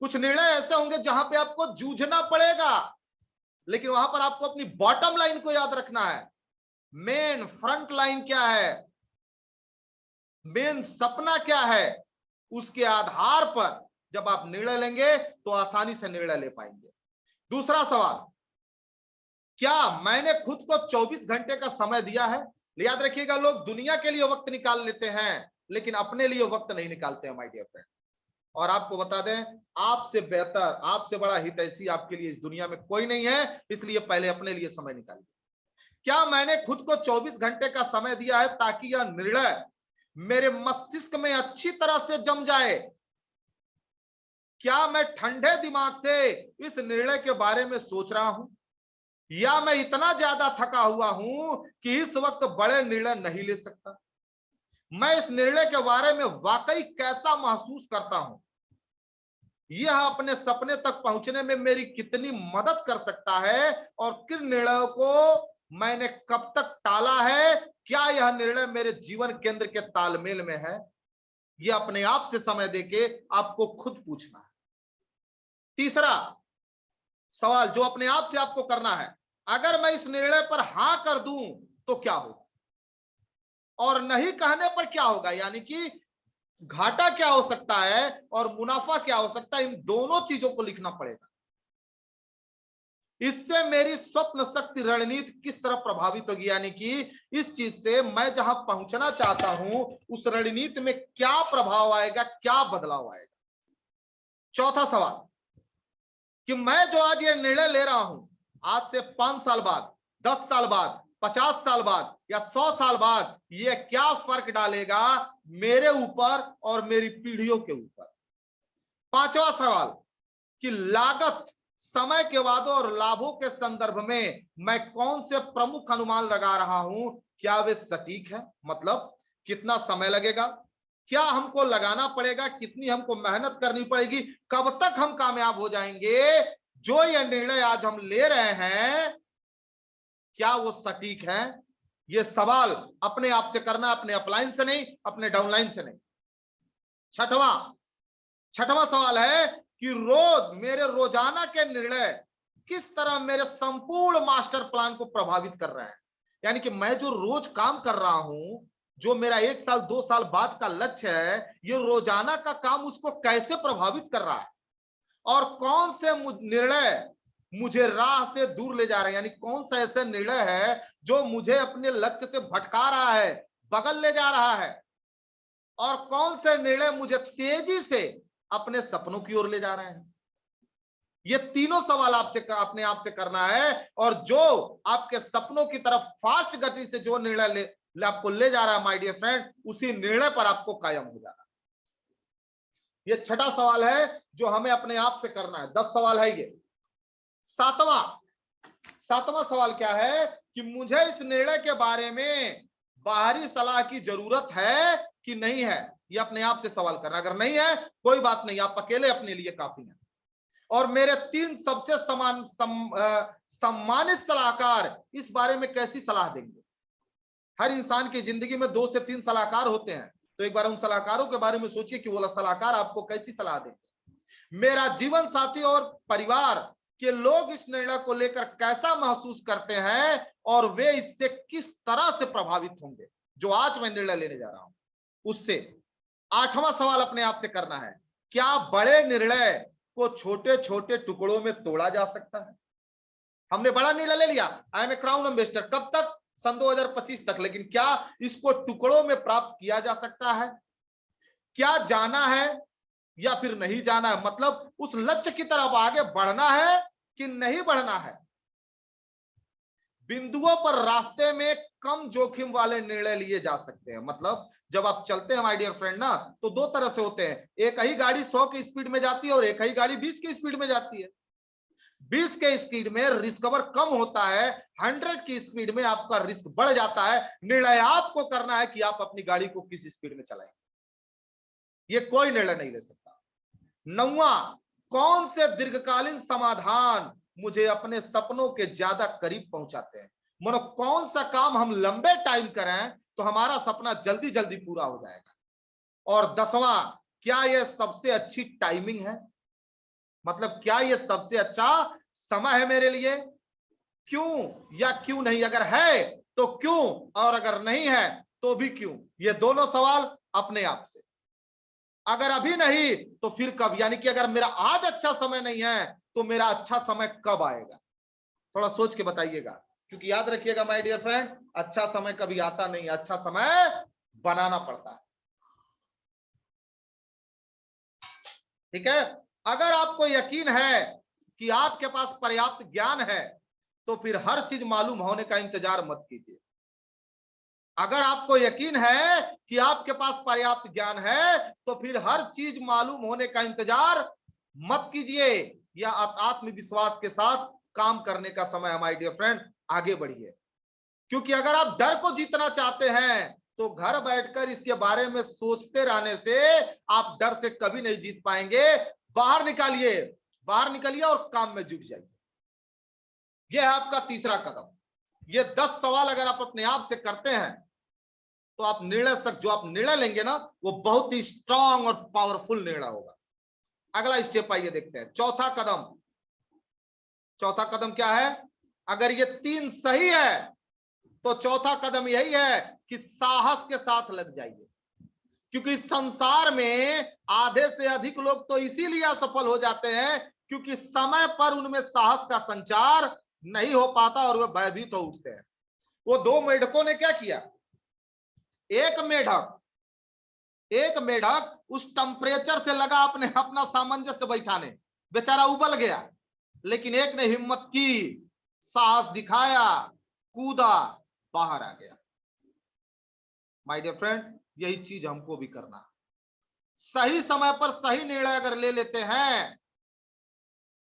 कुछ निर्णय ऐसे होंगे जहां पे आपको जूझना पड़ेगा, लेकिन वहां पर आपको अपनी बॉटम लाइन को याद रखना है। मेन फ्रंट लाइन क्या है, मेन सपना क्या है, उसके आधार पर जब आप निर्णय लेंगे तो आसानी से निर्णय ले पाएंगे। दूसरा सवाल, क्या मैंने खुद को 24 घंटे का समय दिया है। याद रखिएगा, लोग दुनिया के लिए वक्त निकाल लेते हैं, लेकिन अपने लिए वक्त नहीं निकालते हैं माय डियर फ्रेंड। और आपको बता दें, आपसे बेहतर, आपसे बड़ा हितैषी आपके लिए इस दुनिया में कोई नहीं है, इसलिए पहले अपने लिए समय निकालिए। क्या मैंने खुद को 24 घंटे का समय दिया है ताकि यह निर्णय मेरे मस्तिष्क में अच्छी तरह से जम जाए। क्या मैं ठंडे दिमाग से इस निर्णय के बारे में सोच रहा हूं, या मैं इतना ज्यादा थका हुआ हूं कि इस वक्त बड़े निर्णय नहीं ले सकता। मैं इस निर्णय के बारे में वाकई कैसा महसूस करता हूं, यह अपने सपने तक पहुंचने में मेरी कितनी मदद कर सकता है, और किन निर्णयों को मैंने कब तक टाला है, क्या यह निर्णय मेरे जीवन केंद्र के तालमेल में है। यह अपने आप से समय देके आपको खुद पूछना है। तीसरा सवाल जो अपने आप से आपको करना है, अगर मैं इस निर्णय पर हां कर दूं तो क्या होगा, और नहीं कहने पर क्या होगा। यानी कि घाटा क्या हो सकता है और मुनाफा क्या हो सकता है, इन दोनों चीजों को लिखना पड़ेगा। इससे मेरी स्वप्न शक्ति रणनीति किस तरह प्रभावित होगी, यानी कि इस चीज से मैं जहां पहुंचना चाहता हूं उस रणनीति में क्या प्रभाव आएगा, क्या बदलाव आएगा। चौथा सवाल, कि मैं जो आज ये निर्णय ले रहा हूं, आज से 5 साल बाद, 10 साल बाद, 50 साल बाद या 100 साल बाद ये क्या फर्क डालेगा मेरे ऊपर और मेरी पीढ़ियों के ऊपर। पांचवा सवाल कि लागत, समय के वादों और लाभों के संदर्भ में मैं कौन से प्रमुख अनुमान लगा रहा हूं, क्या वे सटीक है? मतलब कितना समय लगेगा, क्या हमको लगाना पड़ेगा, कितनी हमको मेहनत करनी पड़ेगी, कब तक हम कामयाब हो जाएंगे, जो ये निर्णय आज हम ले रहे हैं क्या वो सटीक है? ये सवाल अपने आप से करना, अपने अपलाइन से नहीं, अपने डाउनलाइन से नहीं। छठवां सवाल है कि मेरे रोजाना के निर्णय किस तरह मेरे संपूर्ण मास्टर प्लान को प्रभावित कर रहे हैं। यानी कि मैं जो रोज काम कर रहा हूं, जो मेरा 1 साल 2 साल बाद का लक्ष्य है, ये रोजाना का काम उसको कैसे प्रभावित कर रहा है, और कौन से निर्णय मुझे राह से दूर ले जा रहे हैं। यानी कौन सा ऐसा निर्णय है जो मुझे अपने लक्ष्य से भटका रहा है, बगल ले जा रहा है, और कौन से निर्णय मुझे तेजी से अपने सपनों की ओर ले जा रहे हैं। ये तीनों सवाल आपसे अपने आप से करना है, और जो आपके सपनों की तरफ फास्ट गति से जो निर्णय आपको ले जा रहा है माय डियर फ्रेंड, उसी निर्णय पर आपको कायम हो जाना। ये छठा सवाल है जो हमें अपने आप से करना है। 10 सवाल है ये। सातवां सवाल क्या है कि मुझे इस निर्णय के बारे में बाहरी सलाह की जरूरत है कि नहीं है। ये अपने आप से सवाल करना। अगर नहीं है कोई बात नहीं, आप अकेले अपने लिए काफी हैं। और मेरे 3 सबसे सम्मानित सलाहकार इस बारे में कैसी सलाह देंगे। हर इंसान की जिंदगी में 2 से 3 सलाहकार होते हैं, तो एक बार उन सलाहकारों के बारे में सोचिए कि वो सलाहकार आपको कैसी सलाह देंगे। मेरा जीवन साथी और परिवार के लोग इस निर्णय को लेकर कैसा महसूस करते हैं, और वे इससे किस तरह से प्रभावित होंगे जो आज मैं निर्णय लेने जा रहा हूं उससे। 8वां सवाल अपने आप से करना है, क्या बड़े निर्णय को छोटे छोटे टुकड़ों में तोड़ा जा सकता है। हमने बड़ा निर्णय ले लिया, I am a crown ambassador, कब तक, सन 2025 तक, लेकिन क्या इसको टुकड़ों में प्राप्त किया जा सकता है? क्या जाना है या फिर नहीं जाना है, मतलब उस लक्ष्य की तरफ आगे बढ़ना है कि नहीं बढ़ना है। बिंदुओं पर रास्ते में कम जोखिम वाले निर्णय लिए जा सकते हैं। मतलब जब आप चलते हैं माय डियर फ्रेंड ना, तो 2 तरह से होते हैं। एक ही गाड़ी 100 की स्पीड में जाती है और एक ही गाड़ी 20 की स्पीड में जाती है। 20 के स्पीड में रिस्क कवर कम होता है, 100 की स्पीड में आपका रिस्क बढ़ जाता है। निर्णय आपको करना है कि आप अपनी गाड़ी को किस स्पीड में चलाएंगे। ये कोई निर्णय नहीं ले सकता। 9वां, कौन से दीर्घकालीन समाधान मुझे अपने सपनों के ज्यादा करीब पहुंचाते हैं। मानो कौन सा काम हम लंबे टाइम करें तो हमारा सपना जल्दी जल्दी पूरा हो जाएगा। और 10वां, क्या यह सबसे अच्छी टाइमिंग है, मतलब क्या यह सबसे अच्छा समय है मेरे लिए, क्यों या क्यों नहीं, अगर है तो क्यों, और अगर नहीं है तो भी क्यों। ये दोनों सवाल अपने आप से। अगर अभी नहीं तो फिर कब, यानी कि अगर मेरा आज अच्छा समय नहीं है तो मेरा अच्छा समय कब आएगा। थोड़ा सोच के बताइएगा, क्योंकि याद रखिएगा माय डियर फ्रेंड, अच्छा समय कभी आता नहीं, अच्छा समय बनाना पड़ता है। ठीक है, अगर आपको यकीन है कि आपके पास पर्याप्त ज्ञान है तो फिर हर चीज मालूम होने का इंतजार मत कीजिए। अगर आपको यकीन है कि आपके पास पर्याप्त ज्ञान है तो फिर हर चीज मालूम होने का इंतजार मत कीजिए। या आत्मविश्वास के साथ काम करने का समय है माय डियर फ्रेंड, आगे बढ़िए। क्योंकि अगर आप डर को जीतना चाहते हैं तो घर बैठकर इसके बारे में सोचते रहने से आप डर से कभी नहीं जीत पाएंगे। बाहर निकलिए और काम में जुट जाइए। यह है आपका तीसरा कदम। ये 10 सवाल अगर आप अपने आप से करते हैं तो आप जो आप निर्णय लेंगे ना, वो बहुत ही स्ट्रांग और पावरफुल निर्णय होगा। अगला स्टेप आइए देखते हैं। चौथा कदम क्या है? अगर ये 3 सही है तो चौथा कदम यही है कि साहस के साथ लग जाइए। क्योंकि संसार में आधे से अधिक लोग तो इसीलिए असफल हो जाते हैं क्योंकि समय पर उनमें साहस का संचार नहीं हो पाता और वे भयभीत हो उठते हैं। वो 2 मेढकों ने क्या किया, एक मेढक उस टेम्परेचर से लगा अपना सामंजस्य बैठाने, बेचारा उबल गया, लेकिन एक ने हिम्मत की, साहस दिखाया, कूदा, बाहर आ गया। माय डियर फ्रेंड, यही चीज हमको भी करना। सही समय पर सही निर्णय अगर ले लेते हैं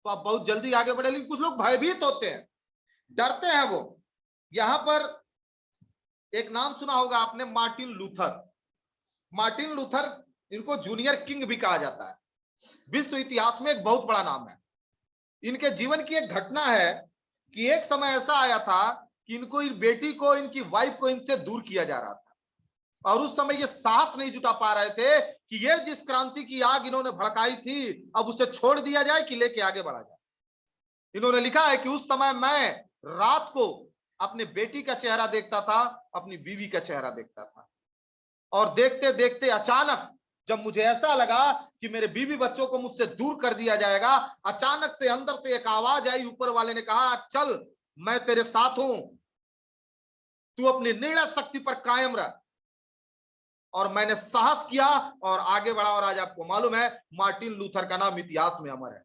तो आप बहुत जल्दी आगे बढ़े। लेकिन कुछ लोग भयभीत होते हैं, डरते हैं। वो यहां पर एक नाम सुना होगा आपने, मार्टिन लूथर। मार्टिन लूथर, इनको जूनियर किंग भी कहा जाता है। विश्व इतिहास में एक बहुत बड़ा नाम है। इनके जीवन की एक घटना है कि एक समय ऐसा आया था कि इनको, इन बेटी को, इनकी वाइफ को इनसे दूर किया जा रहा था। और उस समय ये साहस नहीं जुटा पा रहे थे कि ये जिस क्रांति की आग इन्होंने भड़काई थी, अब उसे छोड़ दिया जाए कि लेके आगे बढ़ा जाए। इन्होंने लिखा है कि उस समय मैं रात को अपने बेटी का चेहरा देखता था, अपनी बीवी का चेहरा देखता था, और देखते देखते अचानक जब मुझे ऐसा लगा कि मेरे बीवी बच्चों को मुझसे दूर कर दिया जाएगा, अचानक से अंदर से एक आवाज आई। ऊपर वाले ने कहा, चल मैं तेरे साथ हूं, तू अपनी निर्णय शक्ति पर कायम रह। और मैंने साहस किया और आगे बढ़ा। और आज आपको मालूम है, मार्टिन लूथर का नाम इतिहास में अमर है।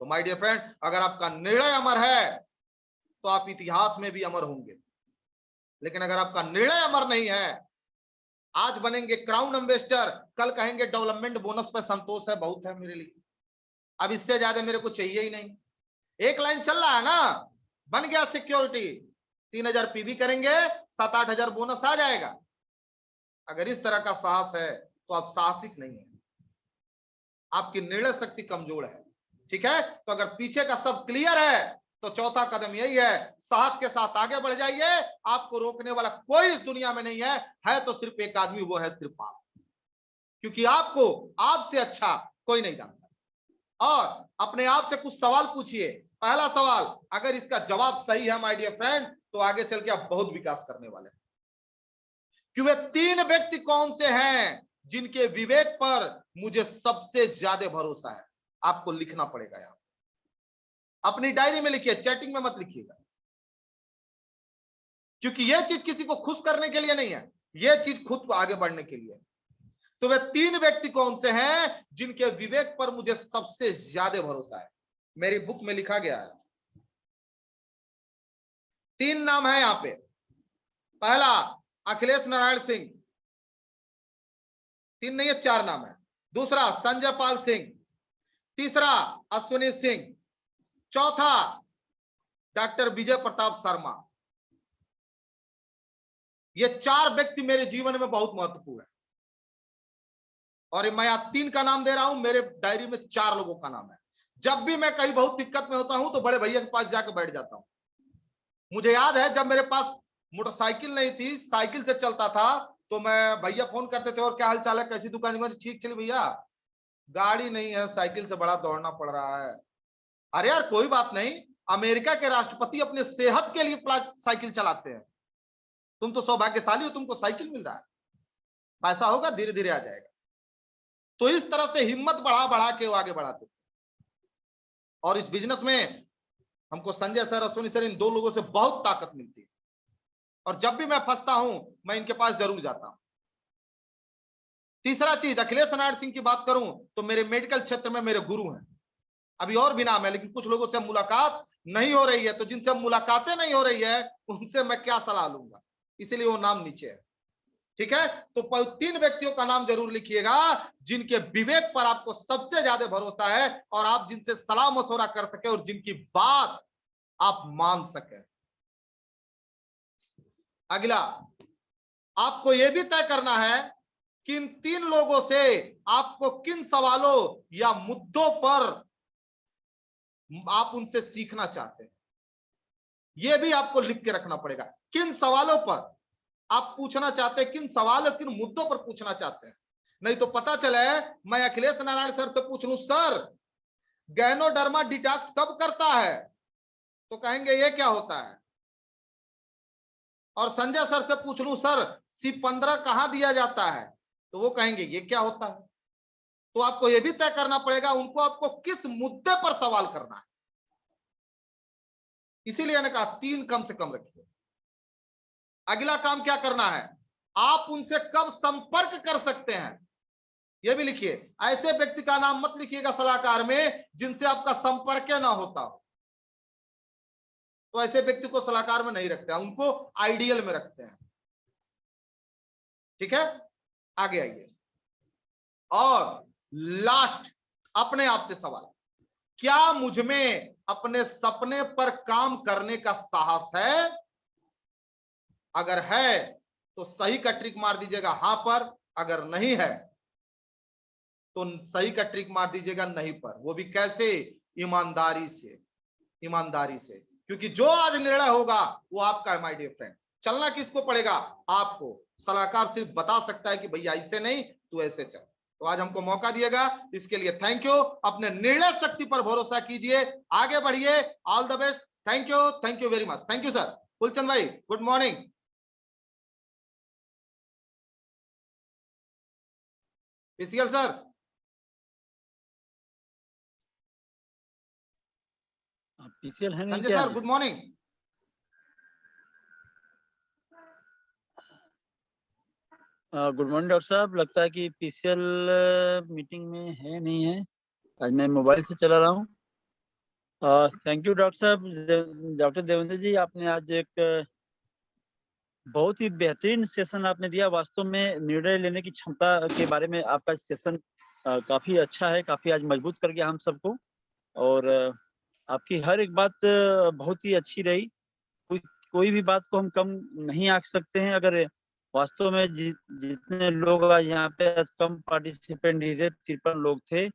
तो माय डियर फ्रेंड, अगर आपका निर्णय अमर है तो आप इतिहास में भी अमर होंगे। लेकिन अगर आपका निर्णय अमर नहीं है, आज बनेंगे क्राउन एम्बेसडर, कल कहेंगे डेवलपमेंट बोनस पे संतोष है, बहुत है मेरे लिए, अब इससे ज्यादा मेरे को चाहिए ही नहीं। एक लाइन चल रहा है ना, बन गया सिक्योरिटी, 3,000 पीवी करेंगे, 7-8 हजार बोनस आ जाएगा। अगर इस तरह का साहस है तो आप साहसिक नहीं है, आपकी निर्णय शक्ति कमजोर है। ठीक है, तो अगर पीछे का सब क्लियर है तो चौथा कदम यही है, साहस के साथ आगे बढ़ जाइए। आपको रोकने वाला कोई इस दुनिया में नहीं है तो सिर्फ एक आदमी, वो है सिर्फ आप। क्योंकि आपको आपसे अच्छा कोई नहीं जानता। और अपने आप से कुछ सवाल पूछिए। पहला सवाल, अगर इसका जवाब सही है माय डियर फ्रेंड, तो आगे चल के आप बहुत विकास करने वाले हैं। कि वे 3 व्यक्ति कौन से हैं जिनके विवेक पर मुझे सबसे ज्यादा भरोसा है। आपको लिखना पड़ेगा यहां, अपनी डायरी में लिखिए, चैटिंग में मत लिखिएगा। क्योंकि यह चीज किसी को खुश करने के लिए नहीं है, यह चीज खुद को आगे बढ़ने के लिए। तो वे 3 व्यक्ति कौन से हैं जिनके विवेक पर मुझे सबसे ज्यादा भरोसा है। मेरी बुक में लिखा गया है, 3 नाम है यहां पे। पहला, अखिलेश नारायण सिंह, 3 नहीं है, 4 नाम है। दूसरा, संजय पाल सिंह। तीसरा, अश्विनी सिंह। चौथा, डॉक्टर विजय प्रताप शर्मा। ये 4 व्यक्ति मेरे जीवन में बहुत महत्वपूर्ण है। और मैं यहां 3 का नाम दे रहा हूं, मेरे डायरी में 4 लोगों का नाम है। जब भी मैं कहीं बहुत दिक्कत में होता हूं तो बड़े भैया के पास जाकर बैठ जाता हूं। मुझे याद है, जब मेरे पास मोटरसाइकिल नहीं थी, साइकिल से चलता था, तो मैं, भैया फोन करते थे, और क्या हाल चाल है, कैसी दुकान है, ठीक चली भैया, गाड़ी नहीं है, साइकिल से बड़ा दौड़ना पड़ रहा है। अरे यार कोई बात नहीं, अमेरिका के राष्ट्रपति अपने सेहत के लिए साइकिल चलाते हैं, तुम तो सौभाग्यशाली हो, तुमको साइकिल मिल रहा है, पैसा होगा धीरे धीरे आ जाएगा। तो इस तरह से हिम्मत बढ़ा बढ़ा के वो आगे बढ़ाते। और इस बिजनेस में हमको संजय सर, अश्विनी सर, इन 2 लोगों से बहुत ताकत मिलती है। और जब भी मैं फंसता हूं, मैं इनके पास जरूर जाता हूं। तीसरा चीज, अखिलेश नारायण सिंह की बात करूं तो मेरे मेडिकल क्षेत्र में मेरे गुरु हैं। अभी और भी नाम है, लेकिन कुछ लोगों से मुलाकात नहीं हो रही है, तो जिनसे मुलाकातें नहीं हो रही है उनसे मैं क्या सलाह लूंगा, इसीलिए वो नाम नीचे है। ठीक है, तो 3 व्यक्तियों का नाम जरूर लिखिएगा जिनके विवेक पर आपको सबसे ज्यादा भरोसा है, और आप जिनसे सलाह मशवरा कर सके, और जिनकी बात आप मान सके। अगला, आपको यह भी तय करना है कि इन 3 लोगों से आपको किन सवालों या मुद्दों पर आप उनसे सीखना चाहते हैं। यह भी आपको लिख के रखना पड़ेगा, किन सवालों पर आप पूछना चाहते हैं, किन सवालों, किन मुद्दों पर पूछना चाहते हैं। नहीं तो पता चले मैं अखिलेश नारायण सर से पूछ लूं, सर गैनोडर्मा डिटॉक्स कब करता है, तो कहेंगे ये क्या होता है। और संजय सर से पूछ लूं, सर C15 कहां दिया जाता है, तो वो कहेंगे ये क्या होता है। तो आपको यह भी तय करना पड़ेगा उनको आपको किस मुद्दे पर सवाल करना है। इसीलिए मैंने कहा 3 कम से कम रखिए। अगला काम क्या करना है, आप उनसे कब संपर्क कर सकते हैं, यह भी लिखिए। ऐसे व्यक्ति का नाम मत लिखिएगा सलाहकार में जिनसे आपका संपर्क ना होता हो, तो ऐसे व्यक्ति को सलाहकार में नहीं रखते हैं, उनको आइडियल में रखते हैं। ठीक है, आगे आइए। और लास्ट अपने आप से सवाल, क्या मुझ में अपने सपने पर काम करने का साहस है? अगर है तो सही का ट्रिक मार दीजिएगा हां पर, अगर नहीं है तो सही का ट्रिक मार दीजिएगा नहीं पर। वो भी कैसे? ईमानदारी से, ईमानदारी से, क्योंकि जो आज निर्णय होगा वो आपका है माय डियर फ्रेंड। चलना किसको पड़ेगा? आपको। सलाहकार सिर्फ बता सकता है कि भैया ऐसे नहीं तू ऐसे चल। तो आज हमको मौका दिएगा, इसके लिए थैंक यू। अपने निर्णय शक्ति पर भरोसा कीजिए, आगे बढ़िए। All the best. Thank you very much. Thank you sir. Phulchand भाई good morning. PCL sir. PCL है नहीं संजय क्या? Sir good morning. Good morning doctor साहब, लगता है कि पीसीएल मीटिंग में है नहीं है। आज मैं मोबाइल से चला रहा हूँ। थैंक यू डॉक्टर साहब। डॉक्टर देवेंद्र जी, आपने आज एक बहुत ही बेहतरीन सेशन आपने दिया। वास्तव में निर्णय लेने की क्षमता के बारे में आपका सेशन काफी अच्छा है, काफी आज मजबूत कर गया हम सबको। और आपकी हर एक बात बहुत ही अच्छी रही। कोई भी बात को हम कम नहीं आंक सकते हैं। अगर वास्तव में जितने लोग आज यहाँ पे कम पार्टिसिपेंट थे, 53 लोग थे,